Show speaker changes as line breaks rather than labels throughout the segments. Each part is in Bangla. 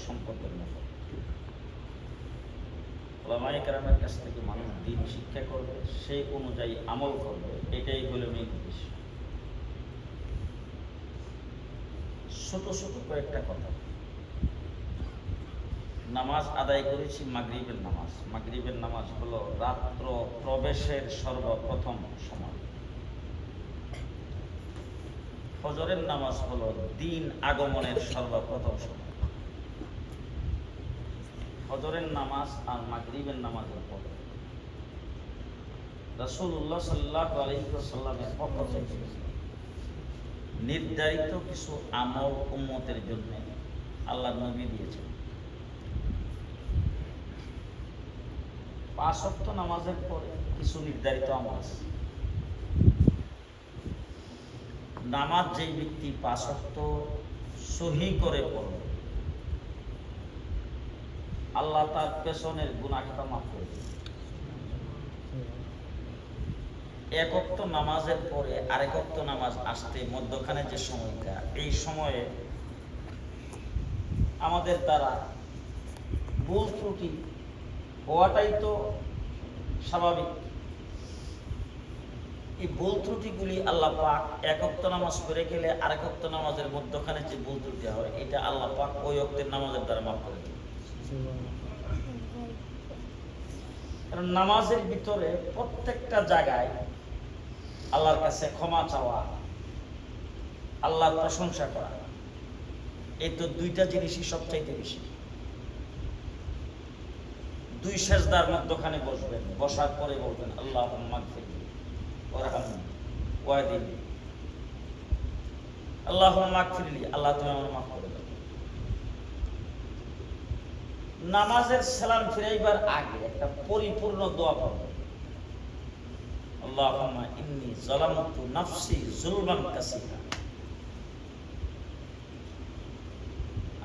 সম্পদের মতো। উলামায়ে কেরামের কাছ থেকে মানুষ দিন শিক্ষা করবে, সেই অনুযায়ী আমল করবে, এটাই হলো মেইন উদ্দেশ্য। ছোট ছোট কয়েকটা কথা। নামাজ আদায় করেছি মাগরিবের নামাজ। মাগরিবের নামাজ হলো রাত্র প্রবেশের সর্বপ্রথম সময়। ফজরের নামাজ হলো দিন আগমনের সর্বপ্রথম সময়। ফজরের নামাজ আর মাগরিবের নামাজের পরে রাসূলুল্লাহ সাল্লাল্লাহু আলাইহি ওয়াসাল্লামের পক্ষ থেকে নির্ধারিত কিছু আমল উম্মতের জন্য আল্লাহর নবী দিয়েছেন। 5 ওয়াক্ত নামাজের পরে কিছু নির্ধারিত আমল আছে। নামাজ যেই ব্যক্তি 5 ওয়াক্ত সহি করে পড়বে, আল্লাহ তার পেছনের গুনাহ খাতা মাফ করে দেবেন। 1 ওয়াক্ত নামাজের পরে আরেক ওয়াক্ত নামাজ আসতে মধ্যখানে যে সময়টা, এই সময়ে আমাদের দ্বারা ভুল ত্রুটি হওয়াটাই তো স্বাভাবিক। এই ভুল ত্রুটিগুলি আল্লাহ পাক 1 ওয়াক্ত নামাজ পড়ে গেলে আরেক ওয়াক্ত নামাজের মধ্যখানে যে ভুল ত্রুটি হয়, এটা আল্লাহ পাক ওই ওয়াক্তের নামাজের দ্বারা মাফ করে দেন। কারণ নামাজের ভিতরে প্রত্যেকটা জায়গায় আল্লাহর কাছে ক্ষমা চাওয়া, আল্লাহর প্রশংসা করা, এই তো দুইটা জিনিসই সবচাইতে বেশি। 2 সেজদার মধ্যখানে বসবেন, বসার পরে বলবেন আল্লাহুম্মা গফিরলি ওয়ারহামনি ওয়াহদিনি, আল্লাহুম্মা গফিরলি, আল্লাহ তুমি আমাকে মাফ করে দাও। নামাজের সালাম ফিরাইবার আগে একটা পরিপূর্ণ দোয়া পড়বেন, আল্লাহুম্মা ইন্নী যালামতু নাফসি যুলমান কাসীরা,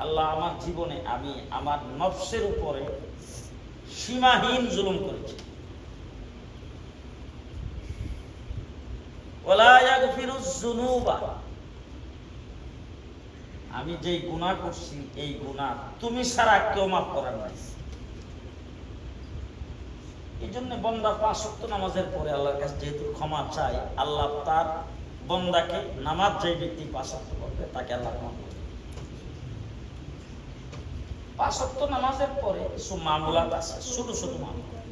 আল্লাহ আমার জীবনে আমি আমার নফসের উপরে সীমাহীন জুলুম করেছি। ওয়ালা ইয়াগফিরুজ যুনুবা, আমি যেই গুনাহ করছি এই গুনাহ তুমি ছাড়া কেউ মাফ করার নাই। এই জন্য বান্দা 5 ওয়াক্ত নামাজের পরে আল্লাহর কাছে যেহেতু ক্ষমা চায়, আল্লাহ তার বান্দাকে, নামাজ যেই ব্যক্তি 5 ওয়াক্ত পড়বে তাকে আল্লাহ ক্ষমা করবে। 5 ওয়াক্ত নামাজের পরে কিছু মামুলাত আছে, ছোট ছোট মামুলাত।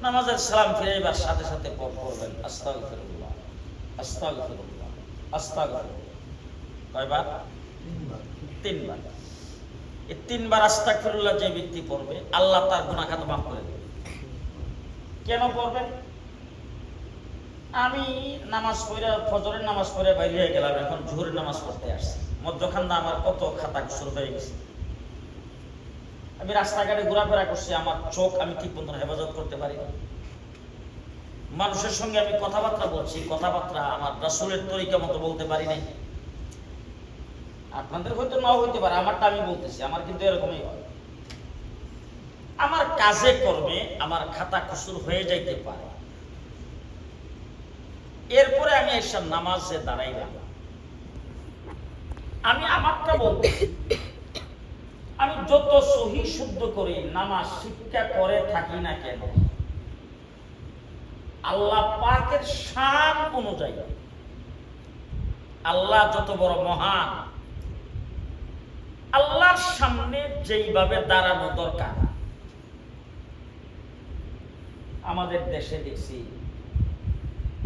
নামাজের সালাম ফিরাইবার সাথে সাথে পড়বেন আস্তাগফিরুল্লাহ আস্তাগফিরুল্লাহ আস্তাগফিরুল্লাহ। কয়বার? 3 বার। এই 3 বার আস্তাগফিরুল্লাহ যে ব্যক্তি পড়বে, আল্লাহ তার গুনাহ খাতা মাফ করে দেবে। কেন পড়বেন? আমি নামাজ পড়ে, ফজরের নামাজ পড়ে বাইরে হয়ে গেলাম, এখন জোহরের নামাজ পড়তে আসছি, মধ্যখানে আমার কত খাতা শুরু হয়ে গেছে। আমি রাস্তাঘাটে ঘোরাফেরা করছি, আমার চোখ আমি ঠিক মতন হেফাজত করতে পারি না। মানুষের সঙ্গে আমি কথাবার্তা বলছি, কথাবার্তা আমার রাসূলের তরিকা মতো বলতে পারি নাই। আপনাদের হয়তো নাও হইতে পারে, আমারটা আমি বলতেছি, আমার কিন্তু এরকমই হয়। আমার কাজে কর্মে আমার খাতা কসুর হয়ে যাইতে পারে, এরপরে আমি এসব নামাজে দাঁড়াইলাম, আমি আমারটা বলতেছি। আমি যত সহি শুদ্ধ করে নামাজ শিক্ষা করে থাকি না কেন, আল্লাহ পাকের শান অনুযায়ী, আল্লাহ যত বড় মহান, আল্লাহর সামনে যেইভাবে দাঁড়ানো দরকার। আমাদের দেশে দেখছি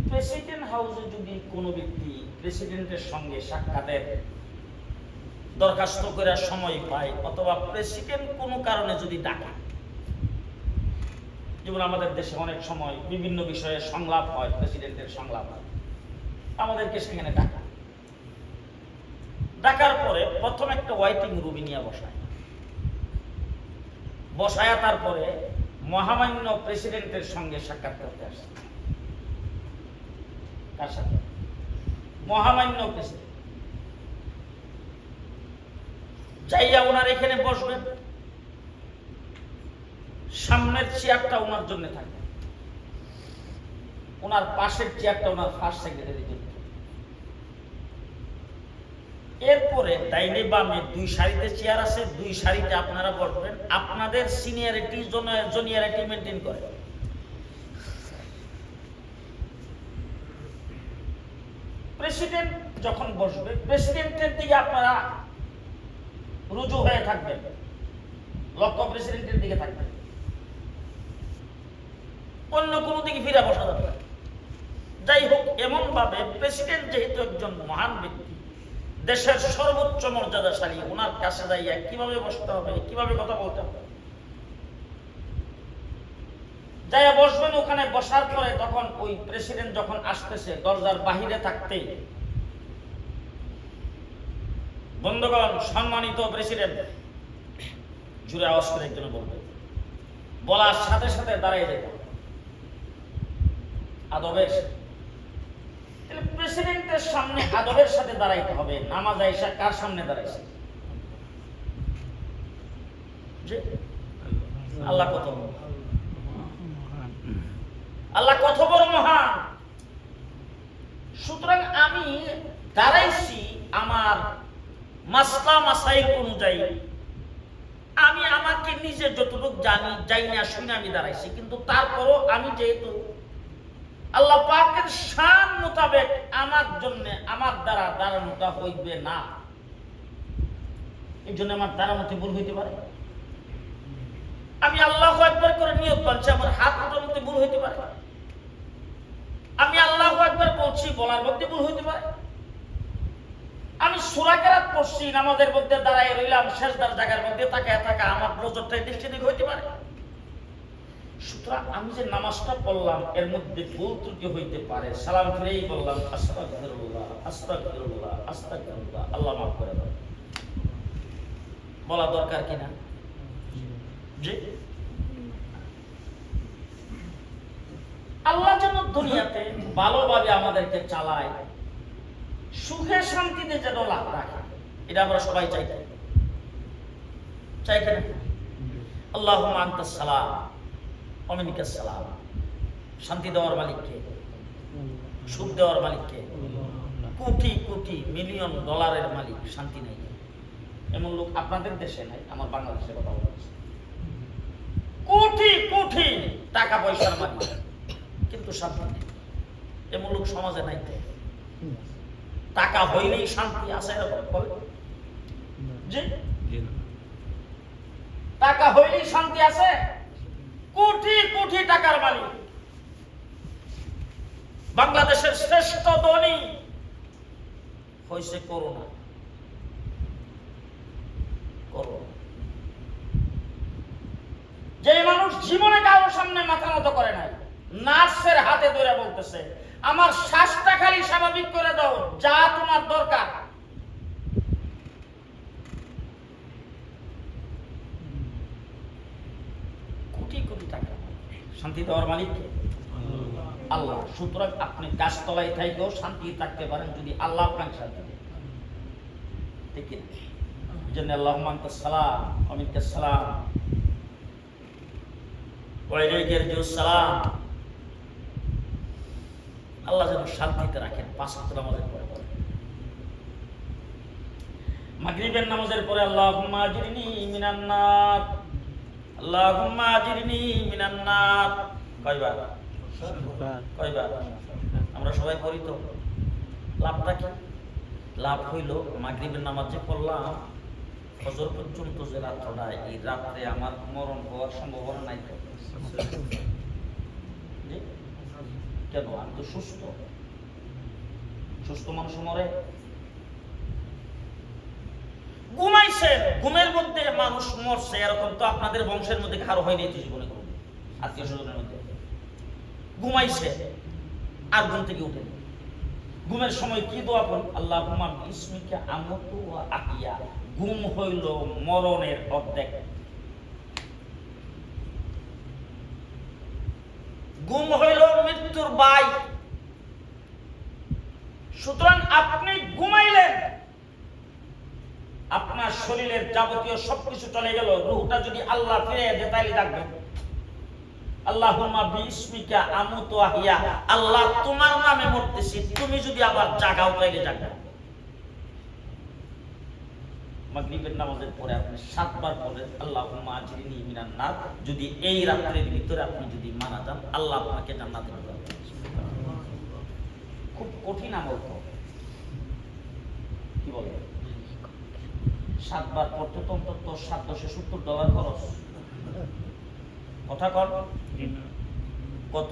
প্রেসিডেন্ট হাউসে যদি কোনো ব্যক্তি প্রেসিডেন্টের সঙ্গে সাক্ষাতের দরখাস্ত করার সময় পায়, অথবা প্রেসিডেন্ট কোনো কারণে যদি ডাকে, যেমন আমাদের দেশে অনেক সময় বিভিন্ন বিষয়ে সংলাপ হয়, প্রেসিডেন্টের সংলাপ হয়, আমাদেরকে সেখানে ডাকার পরে প্রথম একটা ওয়াইটিং রুমে নিয়ে বসায়া তারপরে মহামান্য প্রেসিডেন্টের সঙ্গে সাক্ষাৎ করতে আসে। কার সাথে? মহামান্য প্রেসিডেন্ট। যাইয়া ওনার এখানে বসবেন, সামনের চেয়ারটা ওনার জন্য থাকবে, ওনার পাশের চেয়ারটা ওনার ফার্স্ট সেক্রেটারির জন্য। এরপরে ডাইনে বামে 2 সারিতে চেয়ার আছে, 2 সারিতে আপনারা বসবেন, আপনাদের সিনিয়রিটি জুনিয়রিটি মেনটেন করে। প্রেসিডেন্ট যখন বসবে, প্রেসিডেন্টের দিকে আপনারা রুজু হয়ে থাকবেন, লক্ষ্য প্রেসিডেন্টের দিকে থাকবেন, অন্য কোনো দিকে ফিরে বসা যাবে না। যাই হোক, এমন ভাবে প্রেসিডেন্ট যেহেতু একজন মহান ব্যক্তি, দেশের সর্বোচ্চ মর্যাদাশালী, ওনার কাছে যাইয়া কিভাবে বসতে হবে, কিভাবে কথা বলতে হবে, যাইয়া বসবেন। ওখানে বসার পরে তখন ওই প্রেসিডেন্ট যখন আসতেছে, দরজার বাহিরে থাকতে, বন্ধুগণ, সম্মানিত প্রেসিডেন্ট, জুড়ে আওয়াজ করে একজন বলবে, বলার সাথে সাথে দাঁড়িয়ে যেতে হবে আদবের। প্রেসিডেন্টের সামনে আদবের সাথে দাঁড়াইতে হবে। নামাজ আয়েশা কার সামনে দাঁড়াইছে? আল্লাহ কত আল্লাহ কত বড় মহান। সুতরাং আমি দাঁড়াইছি আমার মাসলা মাসাইল অনুযায়ী, আমি আমাকে নিজে যতটুকু জানি যাই না শুনে আমি দাঁড়াইছি, কিন্তু তারপরও আমি যেহেতু আল্লাহ পাকের শান মোতাবেক আমার জন্য আমার দ্বারা দাঁড়ানোটা হইবে না, এই জন্য আমার দাঁড়ানোতে ভুল হইতে পারে। আমি আল্লাহু আকবার করে নিয়ত বানছি, আমার হাত উঠানোতে ভুল হইতে পারে। আমি আল্লাহু আকবার বলছি, বলার মধ্যে ভুল হইতে পারে। আমি সূরা কেরাত পড়ছি, নামাজের মধ্যে দাঁড়ায় রইলাম, সেজদার জায়গার মধ্যে তাকায় থাকা আমার নজরটাই দৃষ্টিদিক হইতে পারে। সুতরাং আমি যে নামাজটা পড়লাম এর মধ্যে ভুল ত্রুটি হইতে পারে, সালাম ফিরেই বললাম আস্তাগফিরুল্লাহ আস্তাগফিরুল্লাহ আস্তাগফিরুল্লাহ, আল্লাহ মাফ করে দাও, বলা দরকার কিনা? জি। আল্লাহ যেন দুনিয়াতে ভালোভাবে আমাদেরকে চালায়, সুখে শান্তিতে যেন লাভ রাখে, এটা আমরা সবাই চাই কিনা? আল্লাহুম্মা আনতাস সালাম ওয়া মিনকাস সালাম। শান্তি দেওয়ার মালিক কে? সুখ দেওয়ার মালিক কে? কোটি কোটি মিলিয়ন ডলারের মালিক শান্তি নেই। এমন লোক আপনাদের দেশে নাই, আমার বাংলাদেশে কথা বলছি। কোটি কোটি টাকা পয়সার মালিক, কিন্তু শান্তি নেই। এমন লোক সমাজে নাই। টাকা হইলেই শান্তি আছে এরকম বলে? জি, টাকা হইলেই শান্তি আছে? কোটি কোটি টাকার মালিক, বাংলাদেশের শ্রেষ্ঠ ধনী হয়েছে করোনা। যে মানুষ জীবনে কারোর সামনে মাথা নত করে নাই, নার্সের হাতে ধরে বলতেছে আমার শ্বাসটা খালি স্বাভাবিক করে দাও, যা তোমার দরকার। কোটি কোটি টাকা, শান্তি দেওয়ার মালিক কে? আল্লাহ। সুতরাং আপনি গাছতলায় থাকেও শান্তি থাকতে পারেন যদি আল্লাহ আপনাকে শান্তি দেয়। ঠিক আছে, জন্য আল্লাহুম্মা আনতাস সালাম ওয়া মিনকাস সালাম ওয়া ইলাইকা ইয়ারজিউস সালাম। আল্লাহ যেন শান্তিতে রাখেন। 5 ওয়াক্ত নামাজের পরে, মাগরিবের নামাজের পরে আল্লাহুম্মা আজিরনি মিনান নার, আল্লাহুম্মা আজিরনি মিনান নার কয়বার? কয়বার? আমরা সবাই পড়ি তো। লাভটা কি? লাভ হইল মাগরিবের নামাজ যে পড়লাম, ফজর পর্যন্ত যে রাতটা, এই রাত্রে আমার মরণ হওয়ার সম্ভাবনা নাই তো? কেন? আমি তো সুস্থ। সুস্থ মানুষ মরে? ঘুমাইছে, ঘুমের মধ্যে মানুষ মরছে, এরকম তো আপনাদের বংশের মধ্যে কারো হয়নি তো জীবনে, কোনো আত্মীয় স্বজনের মধ্যে। ঘুমাইছে আর ঘুম থেকে উঠে, ঘুমের সময় কি দোয়া করি? আল্লাহুম্মা বিসমিকা আমুতু ওয়া আহিয়া। ঘুম হইল মরণের অর্ধেক। ঘুম হইল মৃত্যুর বাই। সুতরাং আপনি ঘুমাইলেন, আপনার শরীরের যাবতীয় সবকিছু চলে গেল, রূহটা যদি আল্লাহ ফিরিয়ে দেয় তাহলে ডাকবেন আল্লাহুম্মা বিসমিকা আমুতু ওয়া আহিয়া। আল্লাহ তোমার নামে মরতেছি, তুমি যদি আবার জাগাও তাইলে জাগাও। মাগরিবের নামাজের পরে আপনি 7 বার বলেন আল্লাহুম্মা আজরিনি মিনান নার, যদি এই রাত্রের ভিতরে আপনি যদি মারা যান আল্লাহ আপনাকে জান্নাতে দিবেন। খুব কঠিন আমল তো, কি বলে? 7 বার পড়তে তো অন্তত $770 খরচ। কথা কর, কত?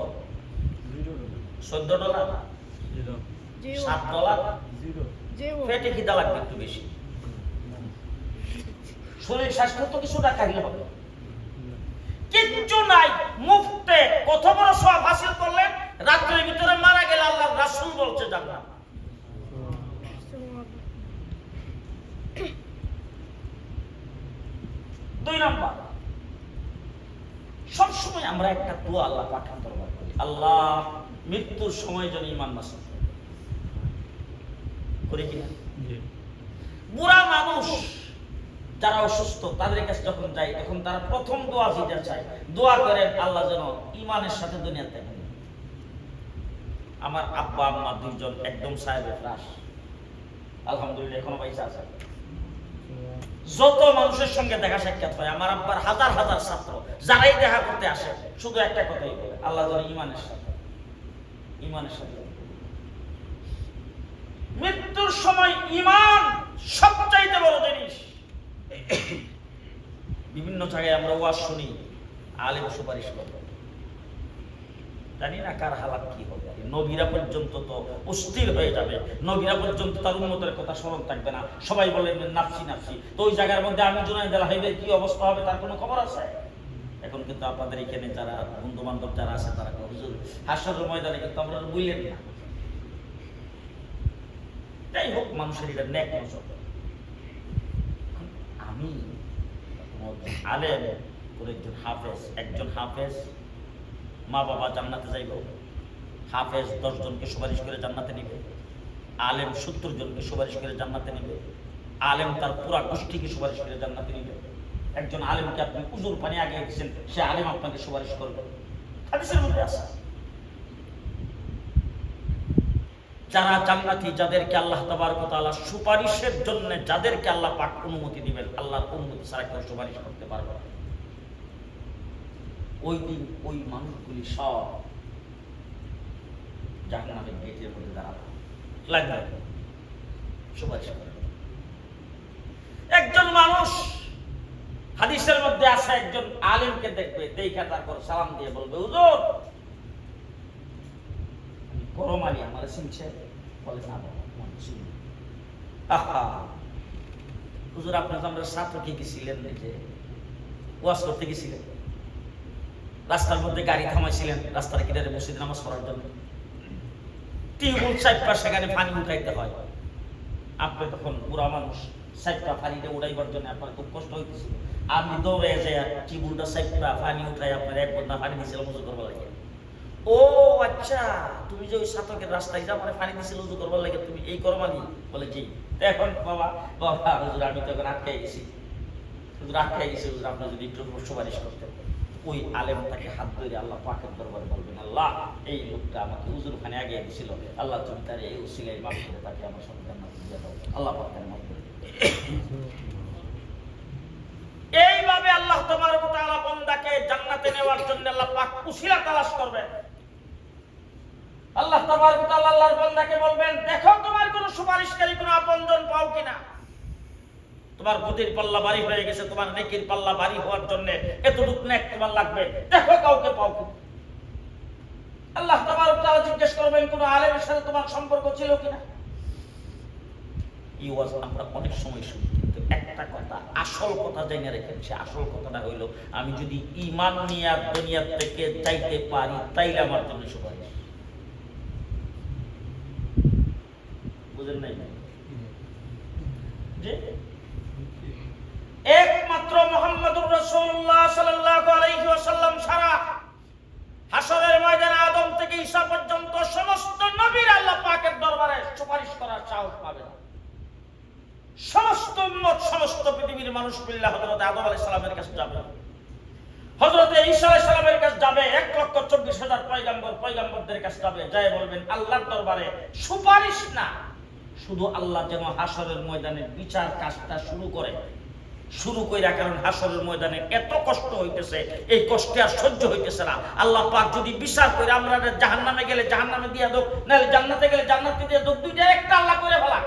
$14, $7, পেটে খিদা লাগবে একটু বেশি, শরীর স্বাস্থ্য তো কিছুটা খাইলে হবে, কিচ্ছু নাই, মুফতে কত বড় সওয়াব হাসিল করলেন, রাত্রের ভিতরে মারা গেলে আল্লাহর রাসূল বলছে জান্নাত। 2 নাম্বার, সবসময় আমরা একটা দোয়া আল্লাহ পাকের দরবার করি, আল্লাহ মৃত্যুর সময় যেন ঈমান নসিব করি কিনা? বুড়া মানুষ যারা অসুস্থ তাদের কাছে যখন যাই তখন তারা প্রথম দোয়া যেটা চায়, দোয়া করেন আল্লাহ যেন ঈমানের সাথে দুনিয়াতে থাকে। আমার আব্বা আম্মা 2 জন একদম সাহেবের লাশ, আলহামদুলিল্লাহ এখনো পয়সা আছে। যত মানুষের সঙ্গে দেখা সাক্ষাৎ হয়, আমার আব্বার হাজার হাজার ছাত্র যারাই দেখা করতে আসে শুধু একটা কথাই বলে, আল্লাহ যেন ঈমানের সাথে, ঈমানের সাথে। মৃত্যুর সময় ঈমান সবচাইতে বড় জিনিস। বিভিন্ন জায়গায় আমরা ওয়াজ শুনি, আলেম সুপারিশ করে, জানি না কার হালাত কি হবে। নবীরা পর্যন্ত তো অস্থির হয়ে যাবে, নবীরা পর্যন্ত তার উম্মতের কথা স্মরণ থাকবে না, সবাই বলবেন নাফসি নাফসি। তো ওই জায়গার মধ্যে আমি জুনায়েদ আল হাইদের কি অবস্থা হবে তার কোনো খবর আছে? এখন কিন্তু আপনাদের এখানে যারা বন্ধু বান্ধব যারা আছে তারা হুজুর হাসরের ময়দানে কিন্তু আমরা বুঝলেন না। যাই হোক, মানুষের এটা নেক নজর। আমি আলেম একজন হাফেজ মা বাবা জান্নাতে যাইব, হাফেজ 10 জনকে সুপারিশ করে জান্নাতে নিবে, আলেম 70 জনকে সুপারিশ করে জান্নাতে নিবে, আলেম তার পুরা গোষ্ঠীকে সুপারিশ করে জান্নাতে নিবে। একজন আলেমকে আপনি উজুর পানি আগে দিচ্ছেন, সে আলেম আপনাকে সুপারিশ করবে, হাদিসের মধ্যে আছে। যারা জান্নাতি, যাদেরকে আল্লাহ তাবারক ওয়া তাআলা সুপারিশের জন্য যাদেরকে আল্লাহ পাক অনুমতি দিবেন, আল্লাহর অনুমতি ছাড়া কেউ সুপারিশ করতে পারবে না। ওই দিন ওই মানুষগুলি সব জাহান্নামের গেটের মধ্যে দাঁড়াবে, লাগবে সুপারিশ করে। একজন মানুষ, হাদিসের মধ্যে আছে, একজন আলেমকে দেখবে, দেখা তারপর সালাম দিয়ে বলবে, হুজুর গরম আলী আমার শুনছে? বলে না শুনি। আহা হুজুর, আপনার তো আমরা ছাত্র কি গেছিলেন, যে ওয়াজ করতে গেছিলেন, রাস্তার মধ্যে গাড়ি থামাইছিলেন, রাস্তার কিনারে মসজিদে নামাজ পড়ার জন্য, টিউবওয়েল চাইপা সেখানে পানি উঠাইতে হয়, আপনি তখন বুড়া মানুষ, চাইপা পানিটা উঠাইবার জন্য আপনার খুব কষ্ট হইতেছিল, আমি দৌড়ে যাই টিউবওয়েলটা চাইপা পানি উঠাই আপনার 1 ঘন্টা পানি দিয়েছিলাম উজু করবার লাগে। ও আচ্ছা, তুমি যে ওই ছাত্রকের রাস্তায় যা মানে পানি দিয়েছিল উজু করবার লাগে, তুমি এই করো মানি? বলে জি। এখন বাবা বাবা হুজুর আমি তো এখন আটকে গেছি, হুজুর আটকে গেছি, হুজুর আপনি যদি একটু সুপারিশ করতেন। ওই আলেম তাকে হাত ধরে আল্লাহ পাকের দরবারে বলবেন, আল্লাহ এই লোকটা আমাকে হুজুর খানে আগে দিয়েছিল, আল্লাহ তুমি তার এই উসিলায় মাফ করে তাকে আমার সাথে জান্নাতে দিয়ে দাও, আল্লাহ পাকের মাফ করে। এইভাবে আল্লাহ তাবারক ওয়া তাআলা বান্দাকে জান্নাতে নেওয়ার জন্য আল্লাহ পাক উসিলা তালাশ করবেন। আল্লাহ তাবারক ওয়া তাআলা আল্লাহর বান্দাকে বলবেন, দেখো তোমার কোন সুপারিশকারী, কোন আপনজন পাও কিনা। তোমার বুদ্ধির পাল্লা ভারী হয়ে গেছে, তোমার নেকির পাল্লা ভারী হওয়ার জন্য এতটুক নেক তোমার লাগবে, দেখো কাউকে পাও কিনা। আল্লাহ তাবারক ওয়া তাআলা জিজ্ঞেস করবেন, কোন আলেমের সাথে তোমার সম্পর্ক ছিল কিনা। এই ওয়াজ আমরা অনেক সময় শুনি, কিন্তু একটা কথা, আসল কথা জেনে রেখেন। সে আসল কথাটা হইল, আমি যদি ঈমান নিয়ে দুনিয়া থেকে যাইতে পারি তাইলে আমার জন্য সুপারিশ। বুঝেন নাই? যে একমাত্র মুহাম্মদুর রাসূলুল্লাহ সাল্লাল্লাহু আলাইহি ওয়াসাল্লাম ছাড়া হাসরের ময়দানে আদম থেকে ঈসা পর্যন্ত সমস্ত নবীরা আল্লাহ পাকের দরবারে সুপারিশ করার সাহস পাবে না। সমস্ত উম্মত, সমস্ত পৃথিবীর মানুষ মিলে হযরত আদম আলাইহিস সালামের কাছে যাবে, হযরত ঈসা আলাইহিস সালামের কাছে যাবে, 1,24,000 পয়গম্বরদের কাছে যাবে, যায় বলবেন আল্লাহর দরবারে সুপারিশ না, শুধু আল্লাহ যেন হাসরের ময়দানে বিচার কাজটা শুরু কইরা, কারণ হাসরের ময়দানে এত কষ্ট হইতেছে, এই কষ্টে আর সহ্য হইতেছে না। আল্লাহ পাক যদি বিচার করে আমরা জাহান্নামে গেলে জাহান্নামে দিয়া দোক, নাহলে জান্নাতে গেলে জান্নাতে দিয়া দোক, দুইটা একটা আল্লাহ করে ফেলা।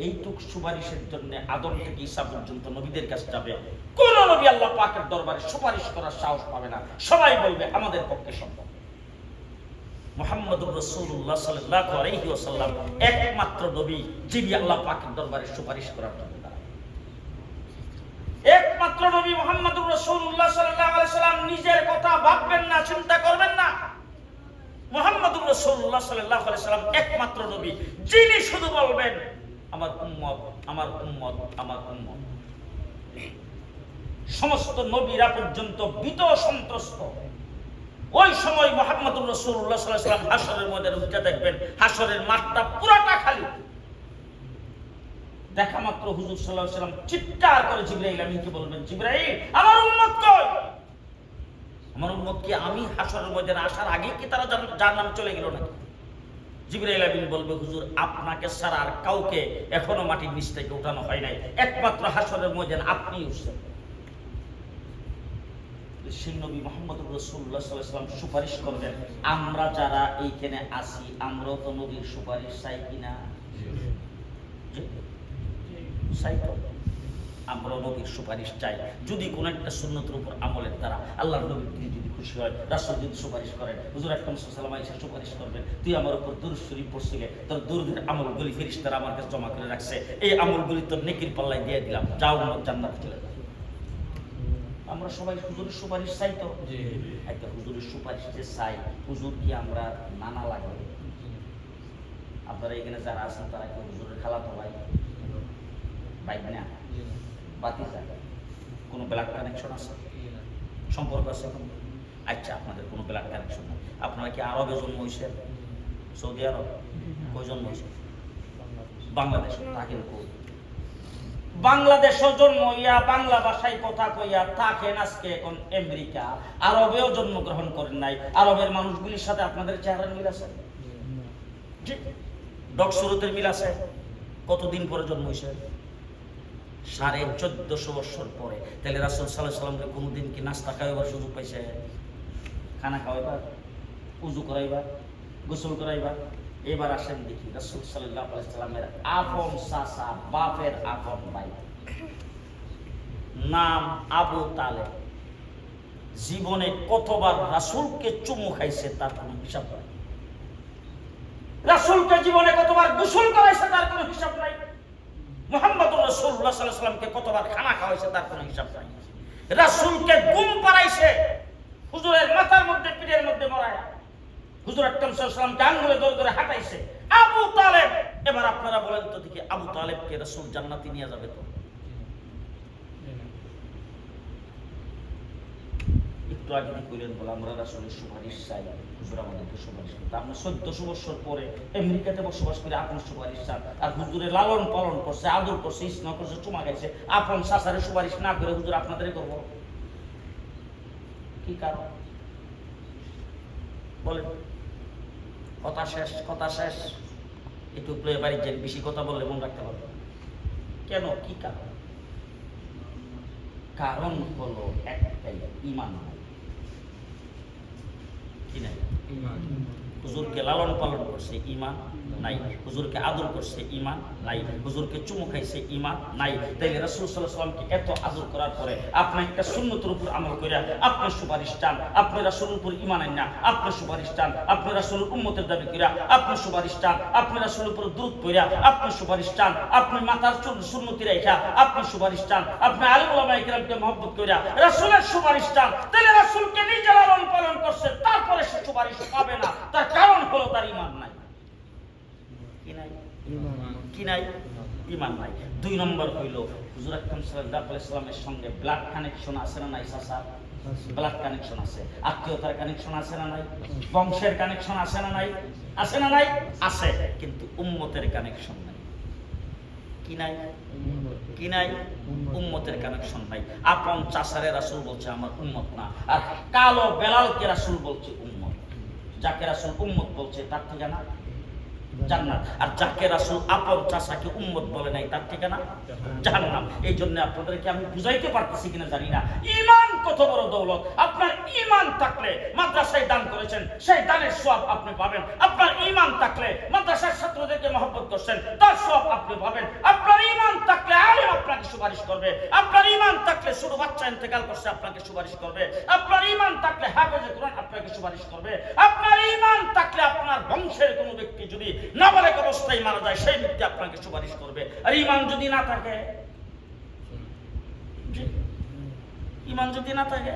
এইটুক সুপারিশের জন্য আদম থেকে ঈসা পর্যন্ত নবীদের কাছে যাবে, কোন নবী আল্লাহ পাকের দরবারে সুপারিশ করার সাহস পাবে না। সবাই বলবে আমাদের পক্ষে সম্ভব। মুহাম্মদুর রাসূলুল্লাহ সাল্লাল্লাহু আলাইহি ওয়াসাল্লাম একমাত্র নবী যিনি আল্লাহ পাকের দরবারে সুপারিশ করার জন্য দাঁড়ান। একমাত্র নবী মুহাম্মদুর রাসূলুল্লাহ সাল্লাল্লাহু আলাইহি ওয়াসাল্লাম নিজের কথা ভাববেন না, চিন্তা করবেন না। মুহাম্মদুর রাসূলুল্লাহ সাল্লাল্লাহু আলাইহি ওয়াসাল্লাম একমাত্র নবী যিনি শুধু বলবেন আমার উম্মত, আমার উম্মত, আমার উম্মত। সমস্ত নবীরা পর্যন্ত ভীত সন্ত্রস্ত। ওই সময় মুহাম্মদুর রাসূলুল্লাহ সাল্লাল্লাহু আলাইহি ওয়াসাল্লাম হাসরের ময়দানে উঠে দেখবেন হাসরের মাঠটা পুরোটা খালি। দেখা মাত্র হুজুর সাল্লাল্লাহু আলাইহি ওয়াসাল্লাম চিৎকার করে জিবরাইল আমিনকে বলবেন, জিবরাইল আমার উম্মত কই? আমার উম্মত কি আমি হাসরের ময়দানে আসার আগে কি তারা জাহান্নামে চলে গেল নাকি? জিবরাইল আমিন বলবে, হুজুর আপনাকে ছাড়া আর কাউকে এখনো মাটির নিচ থেকে উঠানো হয় নাই, একমাত্র হাসরের ময়দানে আপনিই উঠছেন। সেই নবী মুহাম্মদুর রাসূলুল্লাহ সাল্লাল্লাহু আলাইহি ওয়াসাল্লাম সুপারিশ করবেন। আমরা যারা এইখানে আছি আমরাও তো নবীর সুপারিশ চাই কিনা? চাই তো। আমরা নবীর সুপারিশ চাই। যদি কোন একটা সুন্নতের উপর আমলের দ্বারা আল্লাহর নবী যদি খুশি হয়, রাসূল যদি সুপারিশ করেন, হুজুর আকরাম সাল্লাল্লাহু আলাইহি ওয়াসাল্লাম সুপারিশ করবেন, তুই আমার উপর দুরূদ শরীফ পড়ছিলে, তোর দুরূদের আমলগুলি ফেরেশতারা আমার কাছে জমা করে রাখছে, এই আমলগুলি তোর নেকির পাল্লায় দিয়ে দিলাম, যাও জান্নাতে চলে যাও। আমরা সবাই হুজুরের সুপারিশ চাই তো। একটা হুজুরের সুপারিশ যে চাই, হুজুর কি আমরা নানা লাগবে? আপনারা এখানে যারা আছেন তারা কি হুজুরের খালাতো ভাই না? বাতি যায় কোনো ব্লাড কানেকশন আছে? সম্পর্ক আছে? আচ্ছা, আপনাদের কোনো ব্লাড কানেকশন নেই। আপনারা কি আরবে জন্ম হয়েছেন? সৌদি আরব? কই জন্ম হয়েছে? বাংলাদেশ? থাকেন কই? বাংলাদেশও জন্ম হইয়া বাংলা ভাষায় কথা কইয়া থাকেন আজকে এখন আমেরিকা। আরবেও জন্মগ্রহণ করেন নাই। আরবের মানুষগুলির সাথে আপনাদের চেহারার মিল আছে? ডকসুরতের মিল আছে? কতদিন পরে জন্ম হয়েছে? 1450 বছর পরে। তাহলে রাসূল সাল্লাল্লাহু আলাইহি ওয়াসাল্লাম কোনদিন কি নাস্তা খাওয়াবার সুযোগ পাইছে? খানা খাওয়াইবার, উযু করাইবার, গোসল করাইবার? এবার আসেন দেখি রাসূল সাল্লাল্লাহু আলাইহি ওয়াসাল্লামের আপন চাচা, বাপের আপন ভাই, নাম আবু তালেব, জীবনে কতবার রাসূলকে চুমু খাইছে তার কোনো হিসাব নাই। রাসূলকে জীবনে কতবার গোসল করাইছে তার কোনো হিসাব নাই। মুহাম্মদুর রাসূলুল্লাহ সাল্লাল্লাহু আলাইহি ওয়াসাল্লামকে কতবার খানা খাওয়াইছে তার কোনো হিসাব নাই। রাসূলকে ঘুম পাড়াইছে হুজুরের মাথার মধ্যে, পিঠের মধ্যে মরায়া। হুজুর আকরাম সাল্লাল্লাহু আলাইহি ওয়াসাল্লামকে আঙ্গুলে ধরে ধরে হাঁটাইছে। আবু তালেব, এবার আপনারা বলেন তো দেখি, আবু তালেবকে রাসূল জান্নাতে নিয়ে যাবে তো? একটু আগে কইলেন বলে আমরা রাসূলের সুপারিশ চাই, হুজুর আমাদেরকে সুপারিশ করতে। আপনি 1400 বছর পরে আমেরিকাতে বসবাস করে আপনি সুপারিশ চান, আর হুজুরে লালন পালন করছে, আদর করছে, স্নেহ করছে, চুমা খাইছে, আপন চাচারে সুপারিশ না করে হুজুর আপনাদেরই করবো? কি কারণ বলেন? কথা শেষ, কথা শেষ। একটু প্লে বাড়ি যান, বেশি কথা বললে মন রাখতে পারবে। কেন? কি কারণ? কারণ হলো একটাই, ঈমান নাই। কি নাই? হুজুরকে লালন পালন করছে, ঈমান নাই। হুজুরকে আদর করছে, ঈমান নাই। হুজুরকে চুমু খাইছে, ঈমান নাই। তাইলে রাসূল সাল্লাল্লাহু আলাইহি ওয়াসাল্লামকে এত আদর করার পরে আপনি একটা সুন্নতের উপর আমল কইরা আপনি সুপারিশ চান, আপনি রাসূলের উপর ঈমান আনেন না, আপনি সুপারিশ চান, আপনি রাসূলের উম্মতের দাবি কইরা আপনি সুপারিশ চান, আপনি রাসূলের উপর দুরূদ পড়া আপনি সুপারিশ চান, আপনি মাথার চুল সুন্নতি রাখা আপনি সুপারিশ চান, আপনি আলেম ওলামায়ে কেরামকে মহব্বত কইরা রাসূলের সুপারিশ চান, তাইলে রাসূলকে নিজে লালন পালন করছে, তারপরে সে সুপারিশ পাবে না। তার কারণ হলো তার ঈমান নাই। কি নাই? কি নাই? ঈমান নাই। 2 নম্বর হইল হুজুর আকরাম সাল্লাল্লাহু আলাইহি ওয়াসাল্লামের সঙ্গে ব্লাড কানেকশন আছে না নাই? চাচা, ব্লাড কানেকশন আছে, আত্মীয়তার কানেকশন আছে না নাই? বংশের কানেকশন আছে না নাই? আছে না নাই? আছে, কিন্তু উম্মতের কানেকশন নাই। কি নাই? কি নাই? উম্মতের কানেকশন নাই। আপন চাচারে রাসূল বলছে আমার উম্মত না, আর কালো বেলালকে রাসূল বলছে উম্মত। যাকে রাসূল উম্মত বলছে তার ঠিকানা জান্নাত। আর যাকে রাসূল আপন চাচাকে উম্মত বলে নাই তার ঠিকানা জাহান্নাম। এই জন্য আপনাদেরকে আমি বুঝাইতে পারতেছি কিনা জানি না, ঈমান কত বড় দৌলত। আপনার ঈমান থাকলে মাদ্রাসায় দান করেছেন, সেই দানের সওয়াব আপনি পাবেন। আপনার ঈমান থাকলে মাদ্রাসার ছাত্রদেরকে মহব্বত করছেন, তার সওয়াব আপনি পাবেন। আপনার ঈমান থাকলে আলেম আপনাকে সুপারিশ করবে। আপনার ঈমান থাকলে ছোট বাচ্চা ইন্তেকাল করছে আপনাকে সুপারিশ করবে। আপনার ঈমান থাকলে হাফেজে কোরআন আপনাকে সুপারিশ করবে। আপনার ঈমান থাকলে আপনার বংশের কোনো ব্যক্তি যদি নাবালেগ অবস্থায় মারা যায় সেই ব্যক্তি আপনাকে সুপারিশ করবে। আর ঈমান যদি না থাকে, ঈমান যদি না থাকে,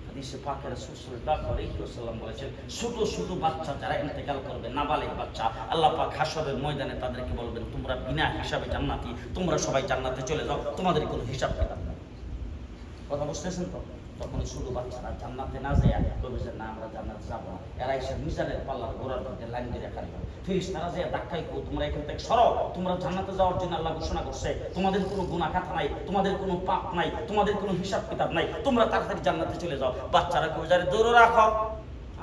হাদিসে পাকে রাসূল সাল্লাল্লাহু আলাইহি ওয়াসাল্লাম বলেছেন, ছোট ছোট বাচ্চা যারা ইন্তেকাল করবে, নাবালেগ বাচ্চা, আল্লাহ পাক হাশরের ময়দানে তাদেরকে বলবেন, তোমরা বিনা হিসাবে জান্নাতি, তোমরা সবাই জান্নাতে চলে যাও, তোমাদের কোনো হিসাব কিতাব নেই। কথা বুঝতেছেন তো? তখন ছোট বাচ্চারা জান্নাতে না যায় কবে যে না আমরা জান্নাতে যাব না, এরা এসে মিজানের পাল্লার গোড়ার মধ্যে লাইন দিয়ে রাখা দিবে। ফেরেশতারা যে ধাক্কাই কো, তোমরা এখান থেকে সরো, তোমরা জান্নাতে যাওয়ার জন্য আল্লাহ ঘোষণা করছে, তোমাদের কোনো গুনাহ খাতা নাই, তোমাদের কোনো পাপ নাই, তোমাদের কোনো হিসাব কিতাব নাই, তোমরা তাড়াতাড়ি জান্নাতে চলে যাও। বাচ্চারা কই যারে দৌড় রাখো।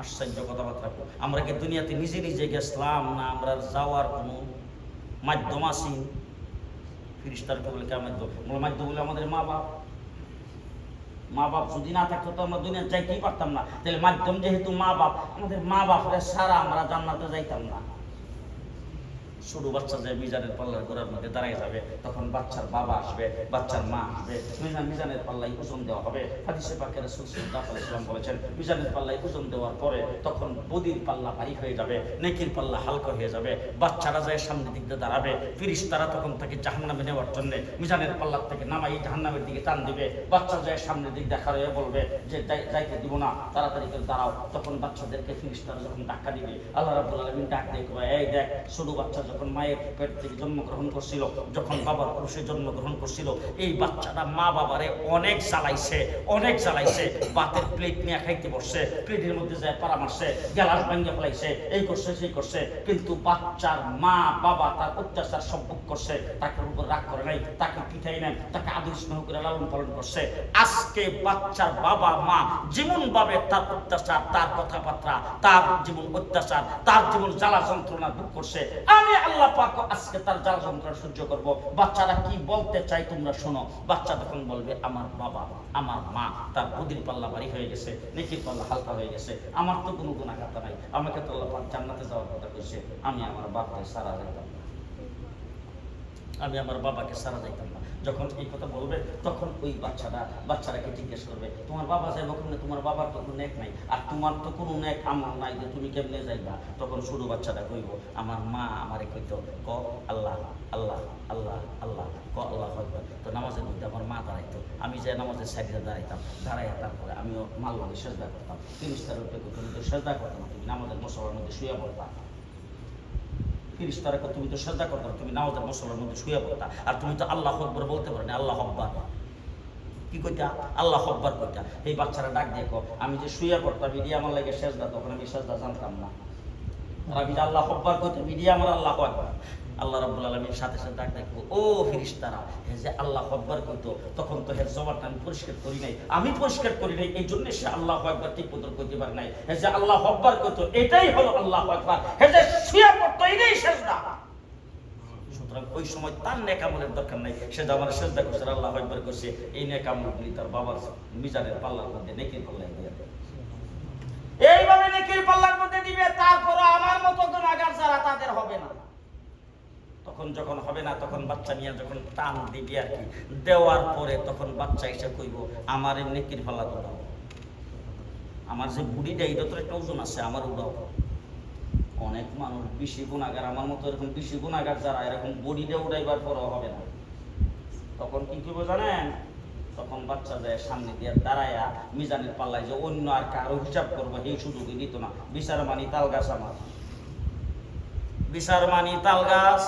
আশ্চর্য কথাবার্তা। আমরা কি দুনিয়াতে নিজে নিজে গেছিলাম না আমরা যাওয়ার কোনো মাধ্যম আছে? ফেরেশতারকে বলে কেমন মাধ্যম বলে আমাদের মা বাপ। মা বাপ যদি না থাকতো তো আমরা দুনিয়া যাইতেই পারতাম না। তাহলে মাধ্যম যেহেতু মা বাপ, আমাদের মা বাপরা সারা আমরা জান্নাতে যাইতাম না। ছোট বাচ্চা যে মিজানের পাল্লার গোড়ার মধ্যে দাঁড়ায় যাবে, তখন বাচ্চার বাবা আসবে, বাচ্চার মা আসবে, মিজানের পাল্লায় ওজন দেওয়া হবে। হাদিসে পাকে রাসূল সাল্লাল্লাহু আলাইহি ওয়াসাল্লাম বলেছেন, মিজানের পাল্লায় ওজন দেওয়ার পরে তখন বদির পাল্লা ভারী হয়ে যাবে, নেকির পাল্লা হালকা হয়ে যাবে। বাচ্চারা যায় সামনের দিক দিয়ে দাঁড়াবে, ফেরেশতারা তখন তাকে জাহান্নামে নেওয়ার জন্য মিজানের পাল্লার থেকে নামাই জাহান্নামের দিকে টান দিবে। বাচ্চা যায় সামনের দিক দেখা হয়ে বলবে যে যাইতে দিব না, তাড়াতাড়ি করে দাঁড়াও। তখন বাচ্চাদেরকে ফেরেশতারা যখন ধাক্কা দিবে, আল্লাহ রাব্বুল আলামিন ডাক দিয়ে কয়, এই দেখ, ছোট বাচ্চা যখন মায়ের পেট থেকে জন্মগ্রহণ করছিল, যখন বাবার কোষে জন্মগ্রহণ করছিল, এই বাচ্চাটা মা বাবারে অনেক জ্বালাইছে, অনেক জ্বালাইছে। বাতের প্লেট নিয়ে খাইতে বসছে, প্লেটের মধ্যে যায় পাড়া মারছে, গ্যালাস ভাঙিয়ে ফেলাইছে, এই করছে সেই করছে, কিন্তু বাচ্চার মা বাবা তার অত্যাচার সব ভোগ করছে, তাকে উপর রাগ করে নাই, তাকে পিঠাই নাই, তাকে আদর স্নেহ করে লালন পালন করছে। আজকে বাচ্চার বাবা মা যেমন ভাবে তার অত্যাচার, তার কথাবার্তা, তার জীবন অত্যাচার, তার জীবন জ্বালা যন্ত্রণা ভোগ করছে, আমি আল্লাহ পাক আজকে তার জ্বালা যন্ত্রণা সহ্য করব। বাচ্চারা কি বলতে চাই তোমরা শোনো। বাচ্চা তখন বলবে, আমার বাবা আমার মা তার বুদির পাল্লা ভারী হয়ে গেছে, নেকির পাল্লা হালকা হয়ে গেছে, আমার তো কোনো গুনাহ খাতা নাই, আমাকে তো আল্লাহ পাক জান্নাতে যাওয়ার কথা কইছে, আমি আমার বাপকে সারা যাইতাম না, আমি আমার বাবাকে সারা যাইতাম না। যখন এই কথা বলবে তখন ওই বাচ্চারাকে জিজ্ঞেস করবে, তোমার বাবা যাইব কেমনে, তোমার বাবার তো কোনো নেক নাই, আর তোমার তো কোনো নেক আমল নাই যে তুমি কেমনে যাইবা। তখন শুরু বাচ্চাটা কইব, আমার মা আমারে কইতো, ক আল্লাহ আল্লাহ আল্লাহ আল্লাহ, ক আল্লাহ আকবার। তো নামাজের মধ্যে আমার মা দাঁড়াইতো, আমি যে নামাজের সাইডে দাঁড়াইতাম, দাঁড়াইয়া তারপরে আমিও মাল্লাকে সেজদা করতাম। ফেরেশতারা কইতো, তুমি তো সেজদা করতাম, তুমি নামাজের মুসল্লার মধ্যে শুয়ে পড়তাম। ফেরেশতারা কইতো, তুমি তো সেজদা করতাম, তুমি নামাজের মুসল্লার মধ্যে শুয়ে পড়তা, আর তুমি তো আল্লাহু আকবার বলতে পারো না, আল্লাহু আকবার কি কইতা, আল্লাহু আকবার কইতা। এই বাচ্চারা ডাক দিয়ে কো, আমি যে শুয়ে পড়তাম এটি আমার লাগে সেজদা, তখন আমি সেজদা জানতাম না, আর আমি যে আল্লাহু আকবার কইতাম এটি আমার আল্লাহু আকবার। আল্লাহ রাব্বুল আলামিন সাথে সাথে ডাক দেখো, ও ফেরেশতারা, হে যে আল্লাহু আকবার কইতো, তখন তো হের জবানটা আমি পরিষ্কার করি নাই, আমি পরিষ্কার করি নাই, এই জন্য সে আল্লাহু আকবার ঠিক মতো কইতে পারে নাই। হে যে আল্লাহু আকবার কইতো, এটাই হলো আল্লাহু আকবার, হে যে শুয়ে পড়তো এটাই সেজদা। সুতরাং ওই সময় তার নেক আমলের দরকার নাই, সে আমার সেজদা করছে, আল্লাহু আকবার করছে, এই নেক আমলগুলি তার বাবার মিজানের পাল্লার মধ্যে নেকির পাল্লায় দিয়ে দেয়। এইভাবে নেকির পাল্লার মধ্যে দিবে, তারপর আমার মতো গুনাহগার যারা তাদের হবে না। তখন যখন হবে না, তখন বাচ্চা নিয়ে যখন টান দিবি আর কি, দেওয়ার পরে তখন বাচ্চা এসে কইব, আমার এই নেকির পাল্লা উঠাও, আমার যে বুড়িটা এটা তো একটা ওজন আছে, আমার উঠাও। অনেক মানুষ বেশি গুনাহগার, আমার মতো এরকম বেশি গুনাহগার যারা, এরকম বডিটা উঠাইবার পরও হবে না, তখন কি করবো জানেন? তখন বাচ্চা যায় সামনে দিয়ে দাঁড়ায়া মিজানের পাল্লায় যে অন্য আর কারো হিসাব করবো এই সুযোগই দিত না। বিচার মানি তাল গাছ আমার, বিচার মানি তাল গাছ